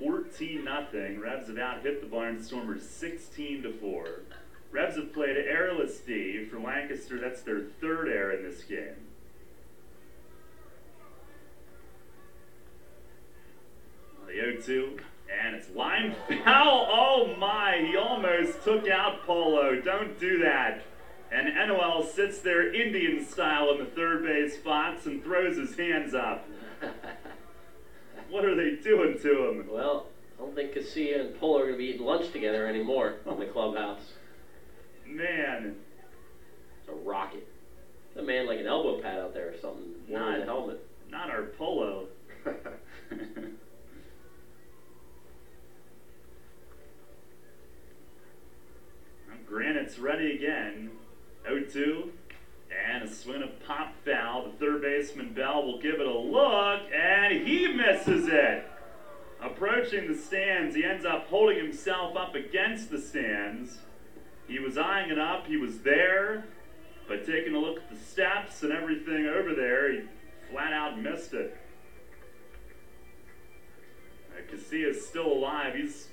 14-0. Revs have out-hit the Barnstormers 16-4. Revs have played errorless D. For Lancaster, that's their 3rd error in this game. The 0-2, and it's line foul. Oh my, he almost took out Polo. Don't do that. And NOL sits there Indian style in the 3rd base box and throws his hands up. What are they doing to him? Well, I don't think Casilla and Polo are going to be eating lunch together anymore in the clubhouse. Man. It's a rocket. A man like an elbow pad out there or something. Not a helmet. Not our Polo. Granite's ready again. 0-2. And a swing of pop foul. The 3rd baseman Bell will give it a look, and he misses it. Approaching the stands, he ends up holding himself up against the stands. He was eyeing it up, he was there, but taking a look at the steps and everything over there, he flat out missed it. Casilla's still alive. He's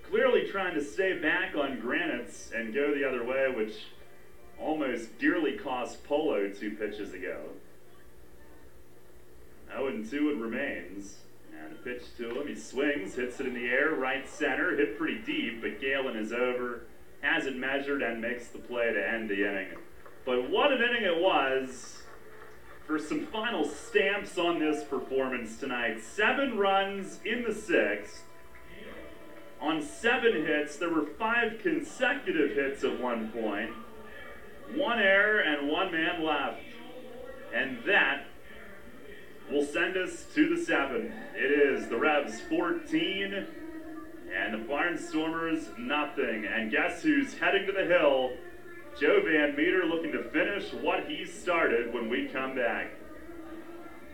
clearly trying to stay back on Granite's and go the other way, which almost dearly cost Polo 2 pitches ago. 0-2 it remains. And a pitch to him. He swings, hits it in the air, right center, hit pretty deep, but Galen is over, has it measured, and makes the play to end the inning. But what an inning it was. For some final stamps on this performance tonight. 7 runs in the 6th. On 7 hits, there were 5 consecutive hits at one point. 1 error and 1 man left. And that will send us to the 7th. It is the Revs 14 and the Barnstormers nothing. And guess who's heading to the hill? Joe Van Meter looking to finish what he started when we come back.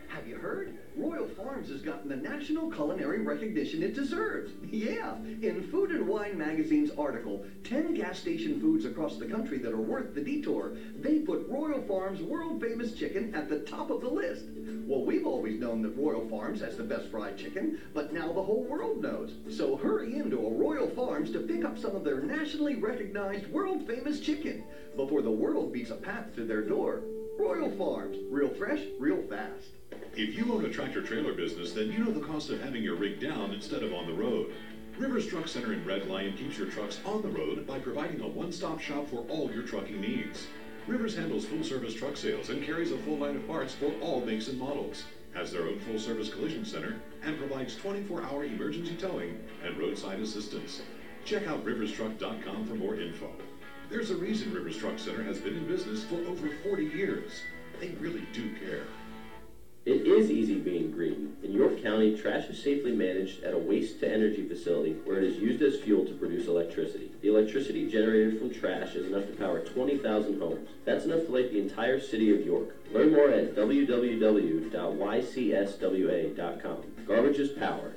Have you heard? Royal Farms has gotten the national culinary recognition it deserves. Yeah, in Food and Wine magazine's article, 10 gas station foods across the country that are worth the detour, they put Royal Farms' world-famous chicken at the top of the list. Well, we've always known that Royal Farms has the best fried chicken, but now the whole world knows. So hurry into a Royal Farms to pick up some of their nationally recognized world-famous chicken before the world beats a path to their door. Royal Farms, real fresh, real fast. If you own a tractor-trailer business, then you know the cost of having your rig down instead of on the road. Rivers Truck Center in Red Lion keeps your trucks on the road by providing a one-stop shop for all your trucking needs. Rivers handles full-service truck sales and carries a full line of parts for all makes and models, has their own full-service collision center, and provides 24-hour emergency towing and roadside assistance. Check out riverstruck.com for more info. There's a reason Rivers Truck Center has been in business for over 40 years. They really do care. It is easy being green. In York County, trash is safely managed at a waste-to-energy facility where it is used as fuel to produce electricity. The electricity generated from trash is enough to power 20,000 homes. That's enough to light the entire city of York. Learn more at www.ycswa.com. Garbage is power.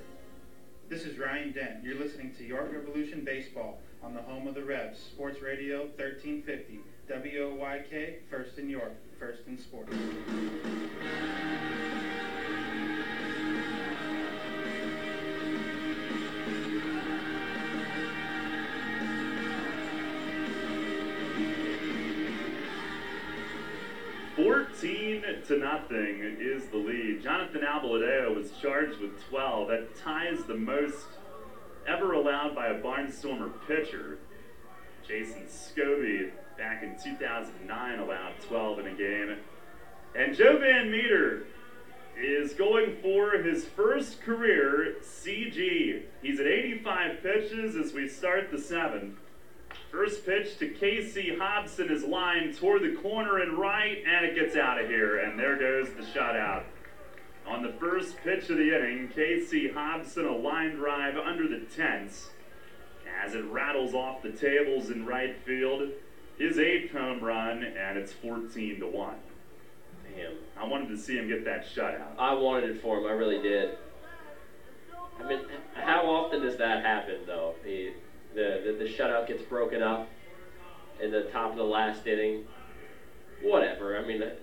This is Ryan Dent. You're listening to York Revolution Baseball on the home of the Revs, Sports Radio 1350, WOYK, first in York, first in sports. To nothing is the lead. Jonathan Albaladeo was charged with 12. That ties the most ever allowed by a Barnstormer pitcher. Jason Scobie back in 2009 allowed 12 in a game. And Joe Van Meter is going for his first career CG. He's at 85 pitches as we start the seventh. First pitch to Casey Hobson is lined toward the corner and right, and it gets out of here, and there goes the shutout. On the first pitch of the inning, Casey Hobson, a line drive under the tents as it rattles off the tables in right field. His 8th home run, and it's 14-1. Damn. I wanted to see him get that shutout. I wanted it for him, I really did. I mean, how often does that happen, though? The shutout gets broken up in the top of the last inning. Whatever. I mean, a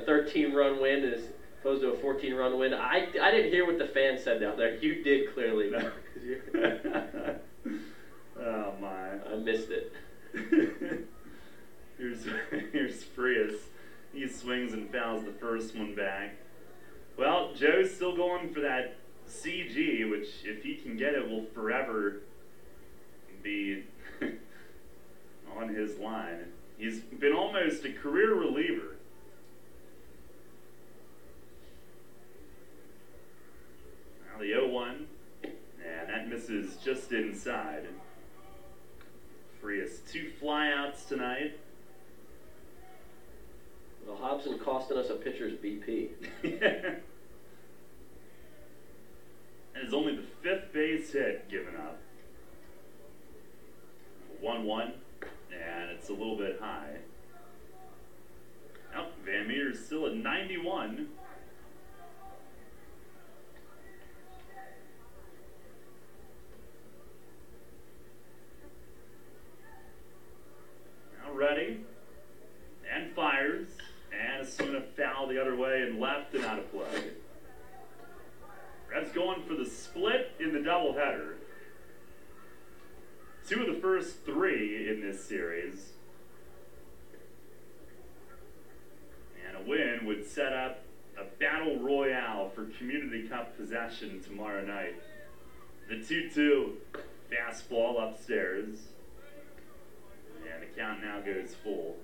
13-run win is opposed to a 14-run win. I didn't hear what the fans said down there. You did clearly. Oh my! I missed it. Here's Frias. He swings and fouls the first one back. Well, Joe's still going for that CG, which if he can get it will forever be on his line. He's been almost a career reliever. Now the 0-1, and that misses just inside. Frias 2 flyouts tonight. Well, Hobson costing us a pitcher's BP. And it's only the 5th base hit given up. 1-1, and it's a little bit high. Oh, Van Meter's still at 91. Now ready, and fires, and it's going to foul the other way and left and out of play. Reds going for the split in the doubleheader. 2 of the first 3 in this series. And a win would set up a battle royale for Community Cup possession tomorrow night. The 2-2 fastball upstairs. And the count now goes full.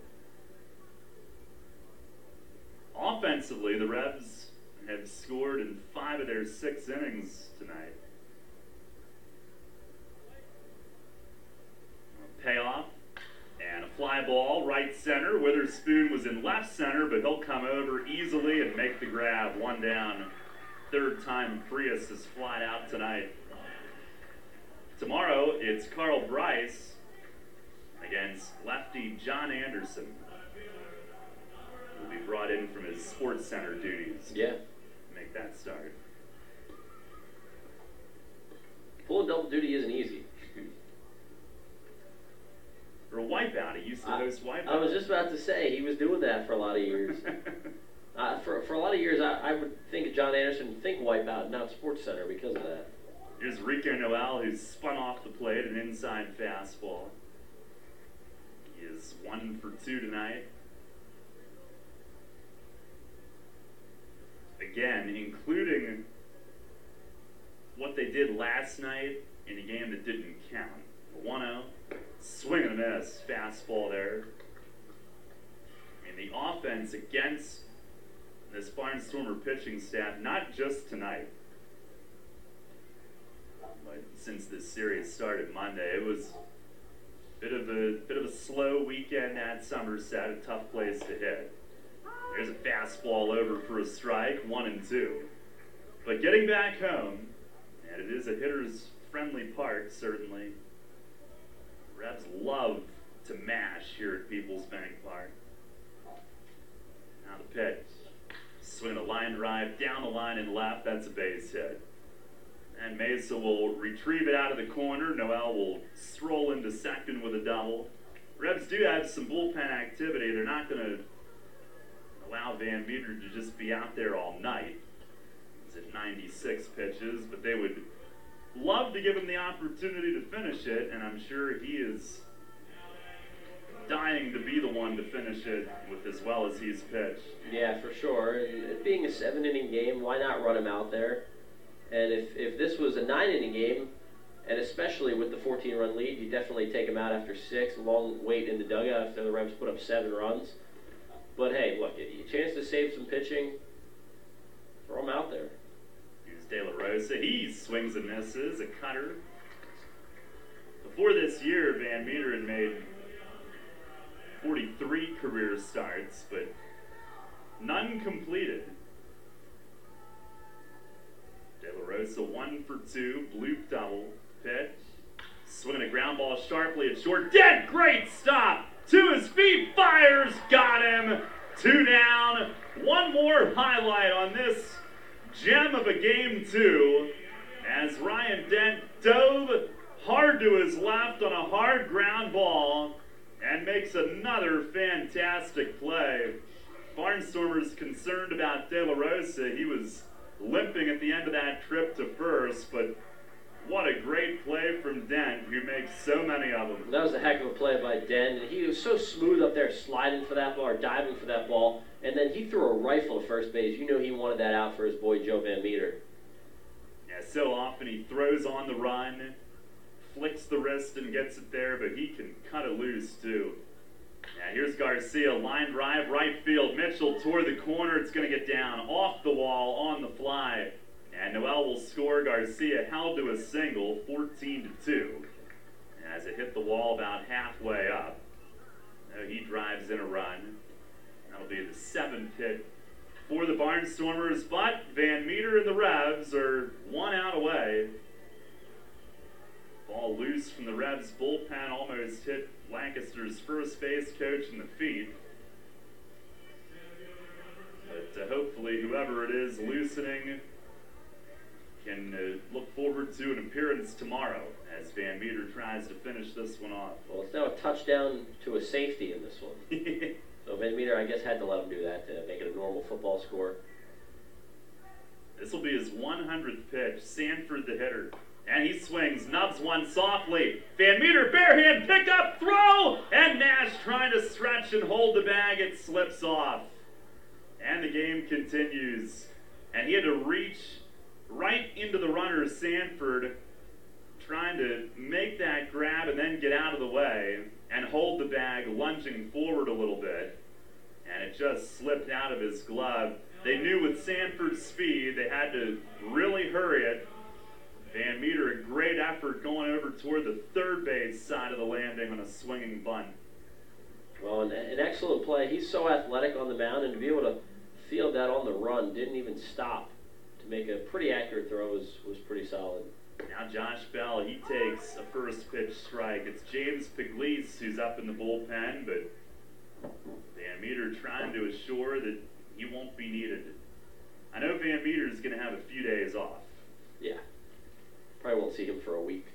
Offensively, the Revs have scored in 5 of their 6 innings tonight. Payoff, and a fly ball, right center. Witherspoon was in left center, but he'll come over easily and make the grab. 1 down. 3rd time Frias has flied out tonight. Tomorrow, it's Carl Bryce against lefty John Anderson. Will be brought in from his Sports Center duties. Yeah. Make that start. Pulling double duty isn't easy. Or a wipeout. He used to host wipeout. I was just about to say, he was doing that for a lot of years. For a lot of years, I would think of John Anderson, think wipeout, not Sports Center because of that. Here's Rico Noel, who's spun off the plate, an inside fastball. He is 1 for 2 tonight. Again, including what they did last night in a game that didn't count. 1-0, swing and a miss, fastball there. I mean, the offense against this Barnstormer pitching staff, not just tonight, but since this series started Monday, it was a bit of a slow weekend at Somerset, a tough place to hit. There's a fastball over for a strike, 1-2. But getting back home, and it is a hitter's friendly park, certainly. Revs love to mash here at Peoples Bank Park. Now the pitch. Swinging a line drive down the line and left. That's a base hit. And Mesa will retrieve it out of the corner. Noel will stroll into second with a double. Revs do have some bullpen activity. They're not going to allow Van Meter to just be out there all night. It's at 96 pitches, but they would love to give him the opportunity to finish it, and I'm sure he is dying to be the one to finish it with as well as he's pitched. Yeah, for sure. And it being a 7-inning game, why not run him out there? And if this was a 9-inning game, and especially with the 14-run lead, you definitely take him out after 6. Long wait in the dugout after the Revs put up 7 runs. But hey, look, a chance to save some pitching, throw him out there. Here's De La Rosa. He swings and misses, a cutter. Before this year, Van Meter had made 43 career starts, but none completed. De La Rosa 1 for 2, bloop double, pitch. Swinging a ground ball sharply at short. Dead! Great stop! To his feet, fires, got him! 2 down. One more highlight on this gem of a game 2 as Ryan Dent dove hard to his left on a hard ground ball and makes another fantastic play. Barnstormers concerned about De La Rosa. He was limping at the end of that trip to first, but what a great play from Dent, who makes so many of them. That was a heck of a play by Dent. And he was so smooth up there sliding for that ball or diving for that ball, and then he threw a rifle to first base. You know he wanted that out for his boy Joe Van Meter. Yeah, so often he throws on the run, flicks the wrist and gets it there, but he can cut it loose too. Yeah, here's Garcia, line drive, right field. Mitchell toward the corner. It's going to get down off the wall on the fly. And Noel will score. Garcia held to a single, 14-2. As it hit the wall about halfway up. Now he drives in a run. That'll be the 7th hit for the Barnstormers. But Van Meter and the Revs are 1 out away. Ball loose from the Revs bullpen, almost hit Lancaster's first base coach in the feet. But hopefully whoever it is loosening can look forward to an appearance tomorrow as Van Meter tries to finish this one off. Well, it's now a touchdown to a safety in this one. So Van Meter, I guess, had to let him do that to make it a normal football score. This will be his 100th pitch. Sanford the hitter. And he swings, nubs one softly. Van Meter, barehand, pick up, throw! And Nash trying to stretch and hold the bag. It slips off. And the game continues. And he had to reach right into the runner, Sanford, trying to make that grab and then get out of the way and hold the bag, lunging forward a little bit. And it just slipped out of his glove. They knew with Sanford's speed, they had to really hurry it. Van Meter, a great effort going over toward the third base side of the landing on a swinging bunt. Well, an excellent play. He's so athletic on the mound, and to be able to field that on the run, didn't even stop to make a pretty accurate throw was pretty solid. Now Josh Bell, he takes a first pitch strike. It's James Pugliese who's up in the bullpen, but Van Meter trying to assure that he won't be needed. I know Van Meter is going to have a few days off. Yeah. Probably won't see him for a week.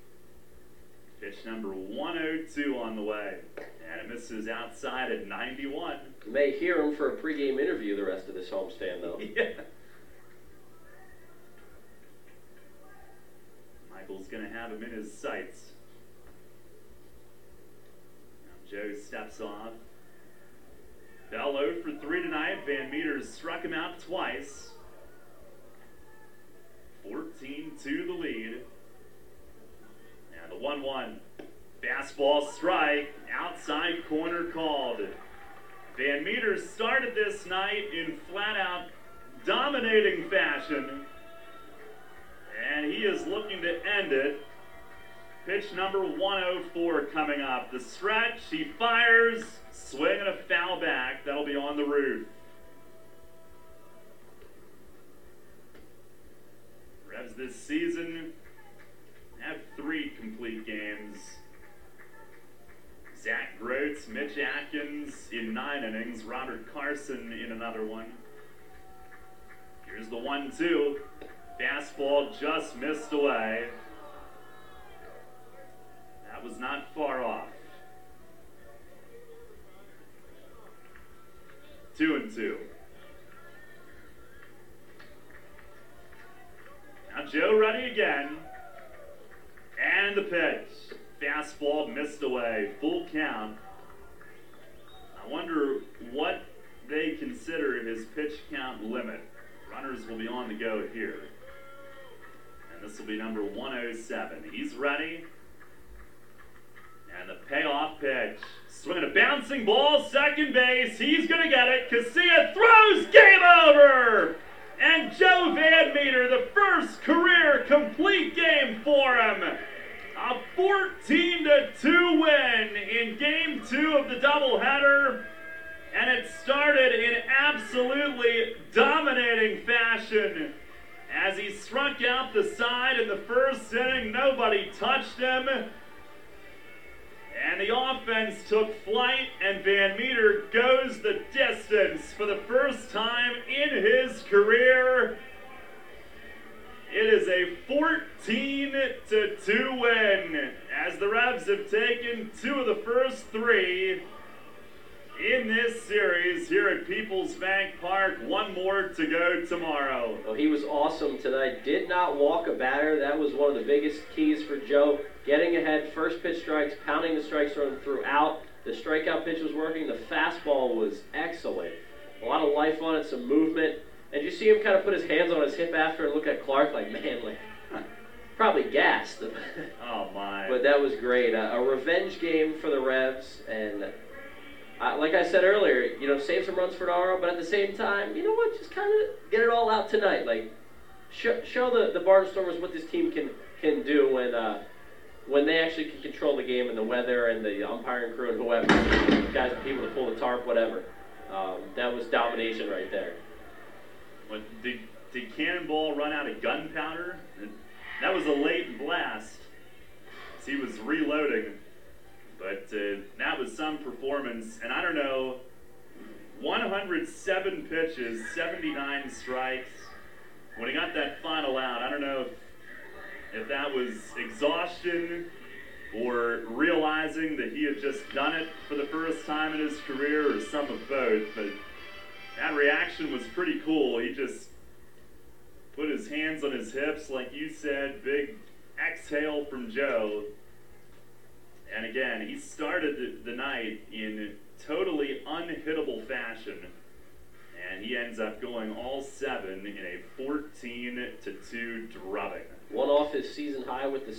Pitch number 102 on the way. And it misses outside at 91. You may hear him for a pregame interview the rest of this homestand, though. Yeah. Michael's going to have him in his sights. Now Joe steps off. Bell 0 for 3 tonight. Van Meter struck him out twice. 14-2 the lead. Now the 1-1. Fastball strike. Outside corner called. Van Meter started this night in flat-out dominating fashion. And he is looking to end it. Pitch number 104 coming up. The stretch, he fires, swing and a foul back. That'll be on the roof. Revs this season have 3 complete games. Zach Groats, Mitch Atkins in 9 innings, Robert Carson in another one. Here's the 1-2. Fastball just missed away. That was not far off. 2-2. Now Joe ready again. And the pitch. Fastball missed away. Full count. I wonder what they consider his pitch count limit. Runners will be on the go here. And this will be number 107. He's ready. And the payoff pitch. Swinging a bouncing ball, second base. He's going to get it. Casilla throws. Game over! And Joe Van Meter, the first career complete game for him. A 14-2 win in Game 2 of the doubleheader. And it started in absolutely dominating fashion. As he struck out the side in the first inning, nobody touched him. And the offense took flight, and Van Meter goes the distance for the first time in his career. It is a 14-2 win, as the Revs have taken 2 of the first 3 in this series here at Peoples Bank Park. 1 more to go tomorrow. Well, he was awesome tonight. Did not walk a batter. That was one of the biggest keys for Joe. Getting ahead, first pitch strikes, pounding the strike zone throughout. The strikeout pitch was working. The fastball was excellent. A lot of life on it, some movement. And you see him kind of put his hands on his hip after and look at Clark like, man, like, probably gassed. Oh, my. But that was great. A revenge game for the Revs. And like I said earlier, you know, save some runs for tomorrow, but at the same time, you know what, just kind of get it all out tonight. Like, show the Barnstormers what this team can do when they actually can control the game and the weather and the umpiring crew and whoever, guys, people to pull the tarp, whatever. That was domination right there. But did Cannonball run out of gunpowder? That was a late blast as he was reloading. But that was some performance. And I don't know, 107 pitches, 79 strikes. When he got that final out, I don't know if that was exhaustion or realizing that he had just done it for the first time in his career, or some of both. But that reaction was pretty cool. He just put his hands on his hips, like you said, big exhale from Joe. And again, he started the night in totally unhittable fashion. And he ends up going all 7 in a 14-2 drubbing. One off his season high with the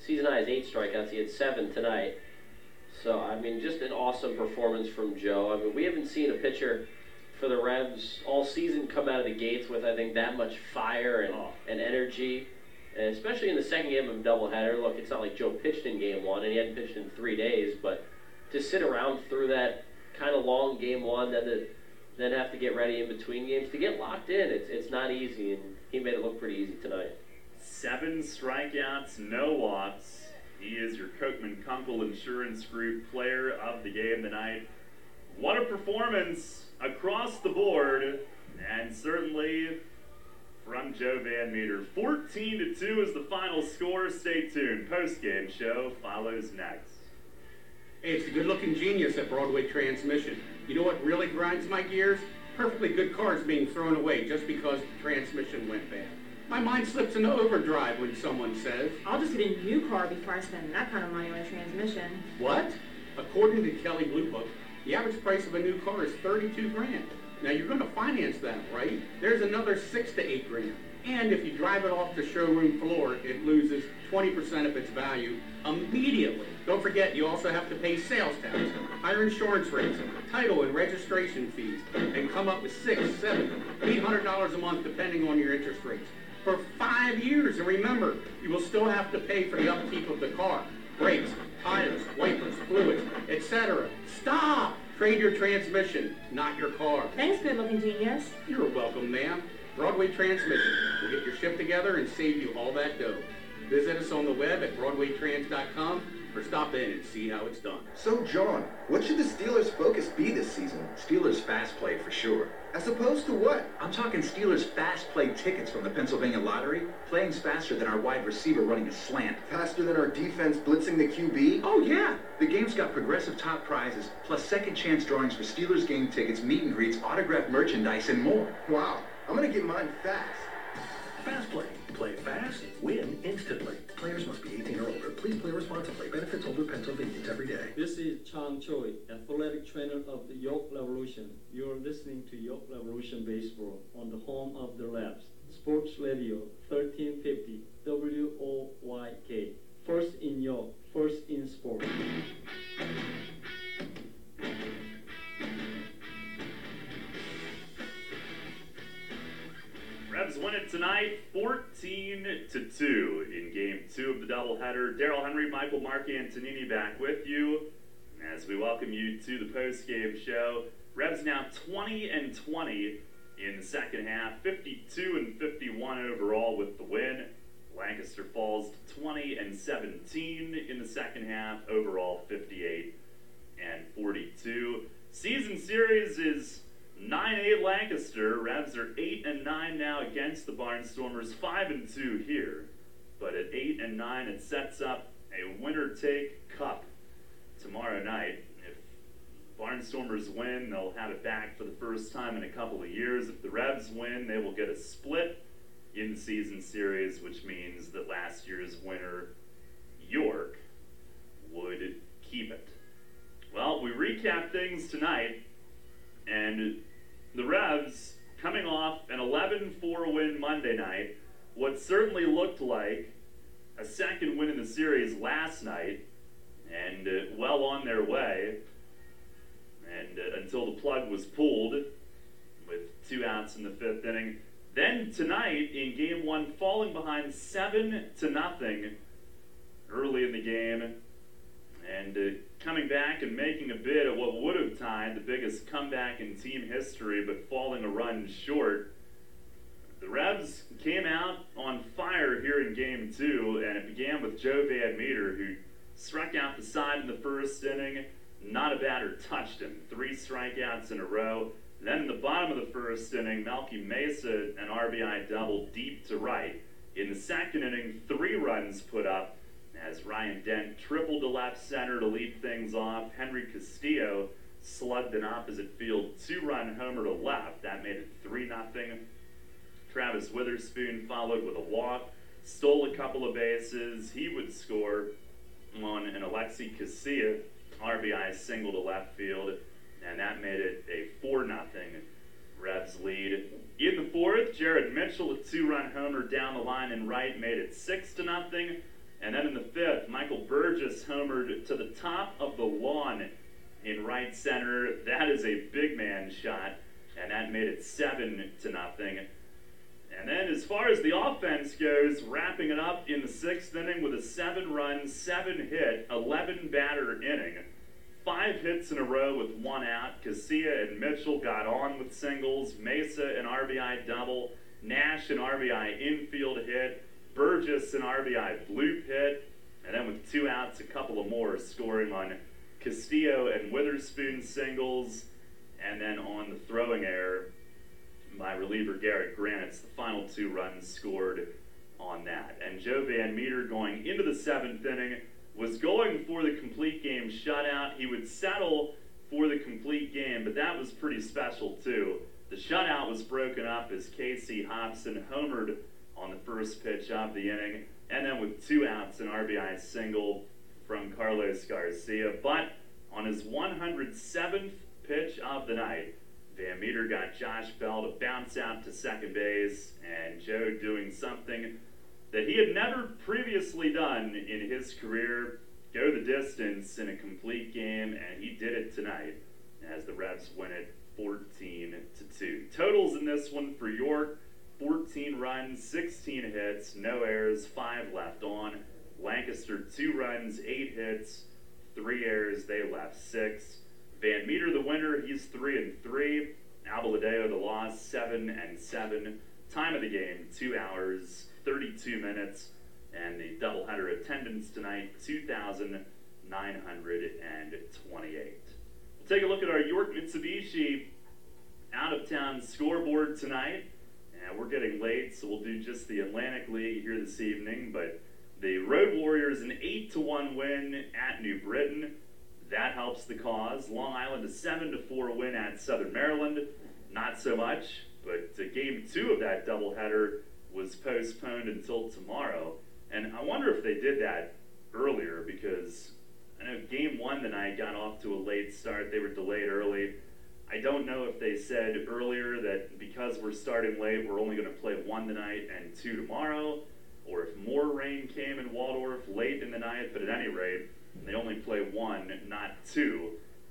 season high is 8 strikeouts. He had 7 tonight. So, I mean, just an awesome performance from Joe. I mean, we haven't seen a pitcher for the Revs all season come out of the gates with, I think, that much fire and energy. And especially in the second game of a doubleheader. Look, it's not like Joe pitched in Game 1, and he hadn't pitched in 3 days. But to sit around through that kind of long Game 1, then have to get ready in between games, to get locked in, it's not easy. And he made it look pretty easy tonight. 7 strikeouts, no walks. He is your Kochman Kunkel Insurance Group player of the game tonight. What a performance across the board, and certainly from Joe Van Meter. 14-2 is the final score. Stay tuned. Post-game show follows next. Hey, it's the good-looking genius at Broadway Transmission. You know what really grinds my gears? Perfectly good cars being thrown away just because the transmission went bad. My mind slips into overdrive when someone says, I'll just get a new car before I spend that kind of money on a transmission. What? According to Kelley Blue Book, the average price of a new car is $32 grand. Now you're going to finance that, right? There's another $6 to $8 grand. And if you drive it off the showroom floor, it loses 20% of its value immediately. Don't forget, you also have to pay sales tax, higher insurance rates, title and registration fees, and come up with $600, $700, $800 a month depending on your interest rates. For 5 years, and remember, you will still have to pay for the upkeep of the car. Brakes, tires, wipers, fluids, etc. Stop! Trade your transmission, not your car. Thanks, good-looking genius. You're welcome, ma'am. Broadway Transmission will get your shift together and save you all that dough. Visit us on the web at BroadwayTrans.com or stop in and see how it's done. So, John, what should the Steelers' focus be this season? Steelers fast play for sure. As opposed to what? I'm talking Steelers fast play tickets from the Pennsylvania Lottery. Playing's faster than our wide receiver running a slant. Faster than our defense blitzing the QB? Oh, yeah. The game's got progressive top prizes, plus second chance drawings for Steelers game tickets, meet and greets, autographed merchandise, and more. Wow. I'm going to get mine fast. Fast play. Play fast, win instantly. Players must be 18 or older. Please play responsibly. Benefits older Pennsylvanians every day. This is Chang Choi, athletic trainer of the York Revolution. You're listening to York Revolution Baseball on the home of the Labs. Sports Radio 1350 WOYK. First in York, first in sport. Revs win it tonight, 14-2 in Game 2 of the doubleheader. Darrell Henry, Michael Mark Antonini back with you as we welcome you to the post-game show. Revs now 20-20 in the second half, 52-51 overall with the win. Lancaster falls to 20-17 in the second half, overall 58-42. Season series is 9-8 Lancaster. Revs are 8-9 now against the Barnstormers, 5-2 here. But at 8-9, it sets up a winner-take cup tomorrow night. If Barnstormers win, they'll have it back for the first time in a couple of years. If the Revs win, they will get a split in the season series, which means that last year's winner, York, would keep it. Well, we recap things tonight, and the Revs, coming off an 11-4 win Monday night, what certainly looked like a second win in the series last night, and well on their way, and until the plug was pulled with 2 outs in the 5th inning. Then tonight, in Game 1, falling behind 7-0 early in the game, and coming back and making a bid at what would have tied the biggest comeback in team history, but falling a run short. The Revs came out on fire here in Game 2, and it began with Joe Van Meter, who struck out the side in the first inning. Not a batter touched him. 3 strikeouts in a row. Then in the bottom of the first inning, Melky Mesa, an RBI double deep to right. In the second inning, 3 runs put up as Ryan Dent tripled to left center to lead things off. Henry Castillo slugged an opposite field 2-run homer to left. That made it 3-0. Travis Witherspoon followed with a walk, stole a couple of bases. He would score on an Alexi Casilla RBI single to left field, and that made it a 4-0 Revs lead. In the 4th, Jared Mitchell, a 2-run homer down the line and right, made it 6-0. And then in the 5th, Michael Burgess homered to the top of the lawn in right center. That is a big man shot, and that made it 7-0. And then as far as the offense goes, wrapping it up in the 6th inning with a 7-run, 7-hit, 11-batter inning. 5 hits in a row with 1 out. Casilla and Mitchell got on with singles. Mesa an RBI double. Nash an RBI infield hit. Burgess an RBI bloop hit. And then with 2 outs, a couple of more, scoring on Castillo and Witherspoon singles. And then on the throwing error by reliever Garrett Granitz, the final 2 runs scored on that. And Joe Van Meter, going into the 7th inning, was going for the complete game shutout. He would settle for the complete game, but that was pretty special too. The shutout was broken up as Casey Hobson homered on the first pitch of the inning, and then with 2 outs, an RBI single from Carlos Garcia. But on his 107th pitch of the night, Van Meter got Josh Bell to bounce out to second base, and Joe doing something that he had never previously done in his career, go the distance in a complete game, and he did it tonight as the Revs win it 14-2. Totals in this one for York: 14 runs, 16 hits, no errors, 5 left on. Lancaster 2 runs, 8 hits, 3 errors, they left 6. Van Meter the winner, he's 3-3. Abeladeo the loss, 7-7. Time of the game, 2 hours, 32 minutes, and the doubleheader attendance tonight, 2,928. We'll take a look at our York Mitsubishi out-of-town scoreboard tonight. And we're getting late, so we'll do just the Atlantic League here this evening, but the Road Warriors an 8-1 win at New Britain. That helps the cause. Long Island a 7-4 win at Southern Maryland. Not so much, but game 2 of that doubleheader was postponed until tomorrow. And I wonder if they did that earlier, because I know game 1 tonight got off to a late start. They were delayed early. I don't know if they said earlier that because we're starting late, we're only going to play 1 tonight and 2 tomorrow, or if more rain came in Waldorf late in the night, but at any rate, they only play 1, not 2.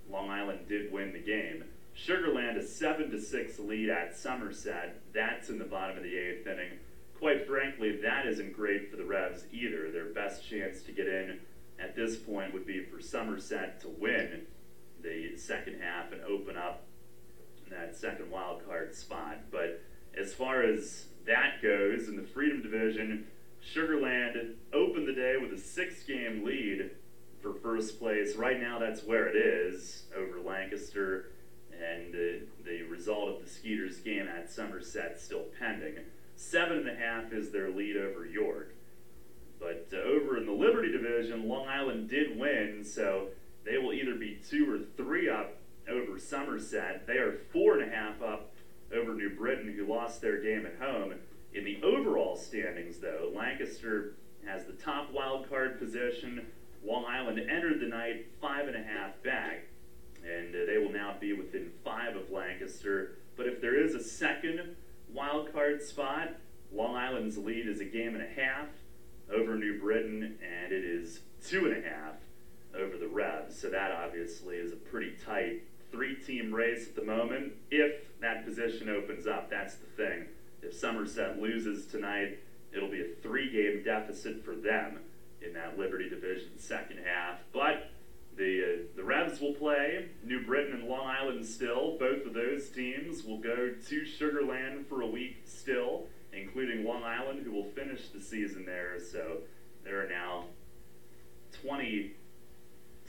Long Island did win the game. Sugarland a 7-6 lead at Somerset. That's in the bottom of the 8th inning. Quite frankly, that isn't great for the Revs either. Their best chance to get in at this point would be for Somerset to win the second half and open up that second wild card spot. But as far as that goes, in the Freedom Division, Sugarland opened the day with a 6-game lead for first place. Right now, that's where it is over Lancaster, and the result of the Skeeters game at Somerset still pending. 7.5 is their lead over York. But over in the Liberty Division, Long Island did win, so they will either be 2 or 3 up over Somerset. They are 4.5 up over New Britain, who lost their game at home. In the overall standings, though, Lancaster has the top wild card position. Long Island entered the night 5.5 back, and they will now be within 5 of Lancaster. But if there is a second wild card spot, Long Island's lead is 1.5 games over New Britain, and it is 2.5 over the Revs. So that obviously is a pretty tight 3-team race at the moment. If that position opens up, that's the thing. If Somerset loses tonight, it'll be a 3-game deficit for them in that Liberty Division second half. But the Revs will play New Britain and Long Island still. Both of those teams will go to Sugarland for a week still, including Long Island, who will finish the season there. So there are now 22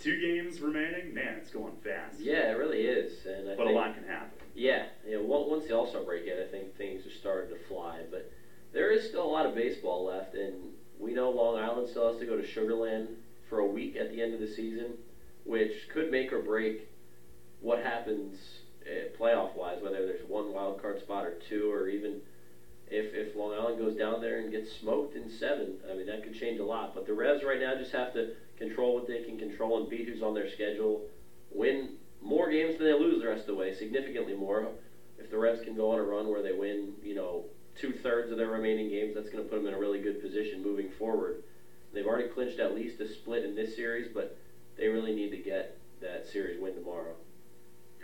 games remaining. Man, it's going fast. Yeah, it really is. And but a lot can happen. Yeah, once the All-Star break hit, I think things are starting to fly. But there is still a lot of baseball left, and we know Long Island still has to go to Sugarland for a week at the end of the season, which could make or break what happens playoff-wise, whether there's 1 wild card spot or 2, or even if Long Island goes down there and gets smoked in 7. I mean, that could change a lot. But the Revs right now just have to control what they can control and beat who's on their schedule, win more games than they lose the rest of the way, significantly more. If the Revs can go on a run where they win, 2/3 of their remaining games, that's going to put them in a really good position moving forward. They've already clinched at least a split in this series, but they really need to get that series win tomorrow.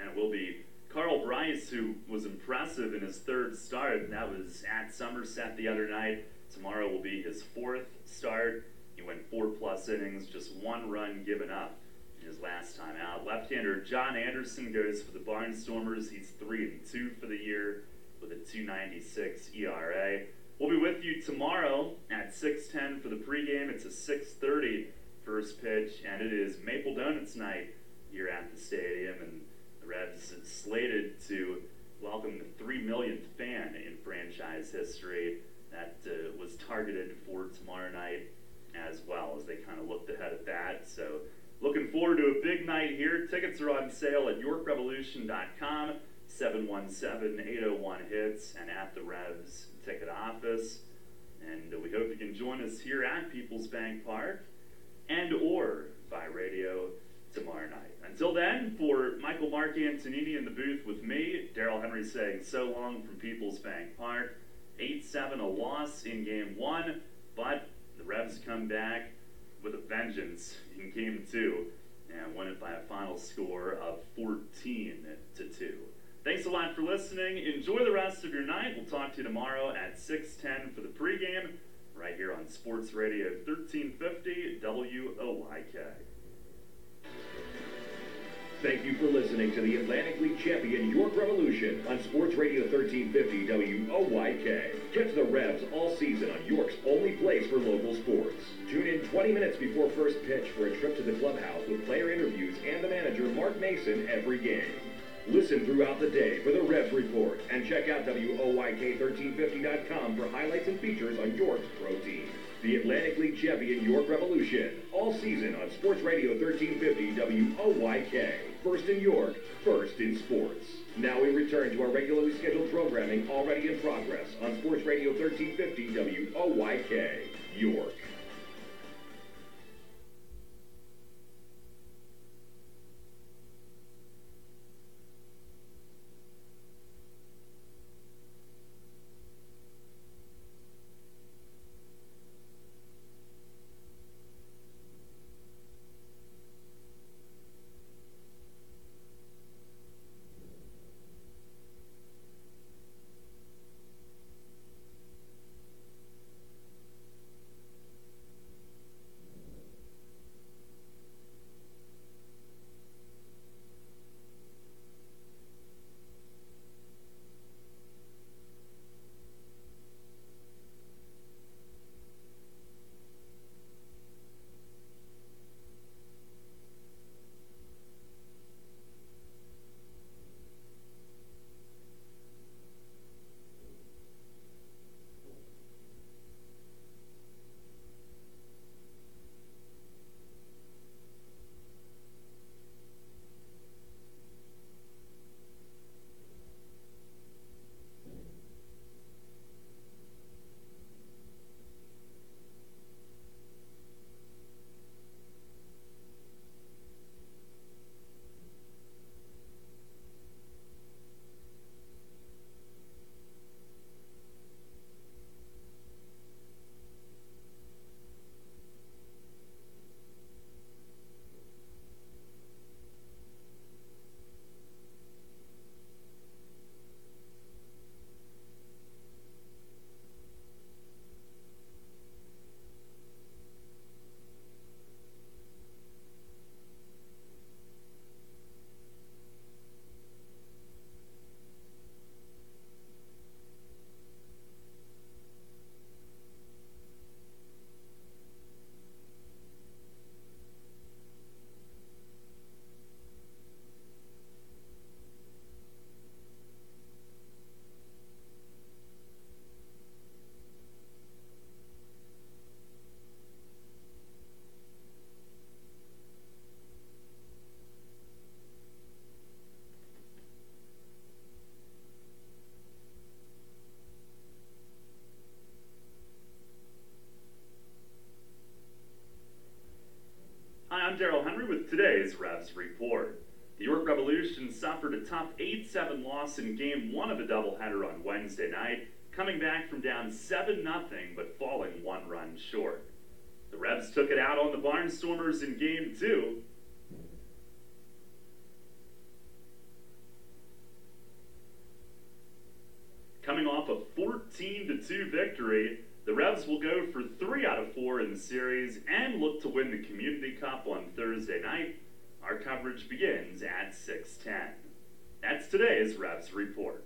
And it will be Carl Bryce, who was impressive in his 3rd start. That was at Somerset the other night. Tomorrow will be his 4th start. He went 4+ innings, just 1 run given up his last time out. Left-hander John Anderson goes for the Barnstormers. He's 3-2 for the year with a 2.96 ERA. We'll be with you tomorrow at 6:10 for the pregame. It's a 6:30 first pitch, and it is Maple Donuts night here at the stadium. And the Revs is slated to welcome the 3 millionth fan in franchise history. That was targeted for tomorrow night as well, as they kind of looked ahead at that. So looking forward to a big night here. Tickets are on sale at YorkRevolution.com, 717-801-HITS, and at the Revs ticket office. And we hope you can join us here at Peoples Bank Park and or by radio tomorrow night. Until then, for Michael Mark Antonini in the booth with me, Daryl Henry saying so long from Peoples Bank Park. 8-7, a loss in game 1, but the Revs come back with a vengeance in game 2 and win it by a final score of 14-2. Thanks a lot for listening. Enjoy the rest of your night. We'll talk to you tomorrow at 6:10 for the pregame right here on Sports Radio 1350 WOYK. Thank you for listening to the Atlantic League champion York Revolution on Sports Radio 1350 WOYK. Catch the Revs all season on York's only place for local sports. Tune in 20 minutes before first pitch for a trip to the clubhouse with player interviews and the manager Mark Mason every game. Listen throughout the day for the Revs Report and check out WOYK1350.com for highlights and features on York's pro team. The Atlantic League champion York Revolution, all season on Sports Radio 1350 WOYK. First in York, first in sports. Now we return to our regularly scheduled programming already in progress on Sports Radio 1350 WOYK, York. I'm Daryl Henry with today's Revs Report. The York Revolution suffered a tough 8-7 loss in Game 1 of a doubleheader on Wednesday night, coming back from down 7-0 but falling 1 run short. The Revs took it out on the Barnstormers in Game 2. Coming off a 14-2 victory, the Revs will go for 3 out of 4 in the series and look to win the Community Cup on Thursday night. Our coverage begins at 6:10. That's today's Revs Report.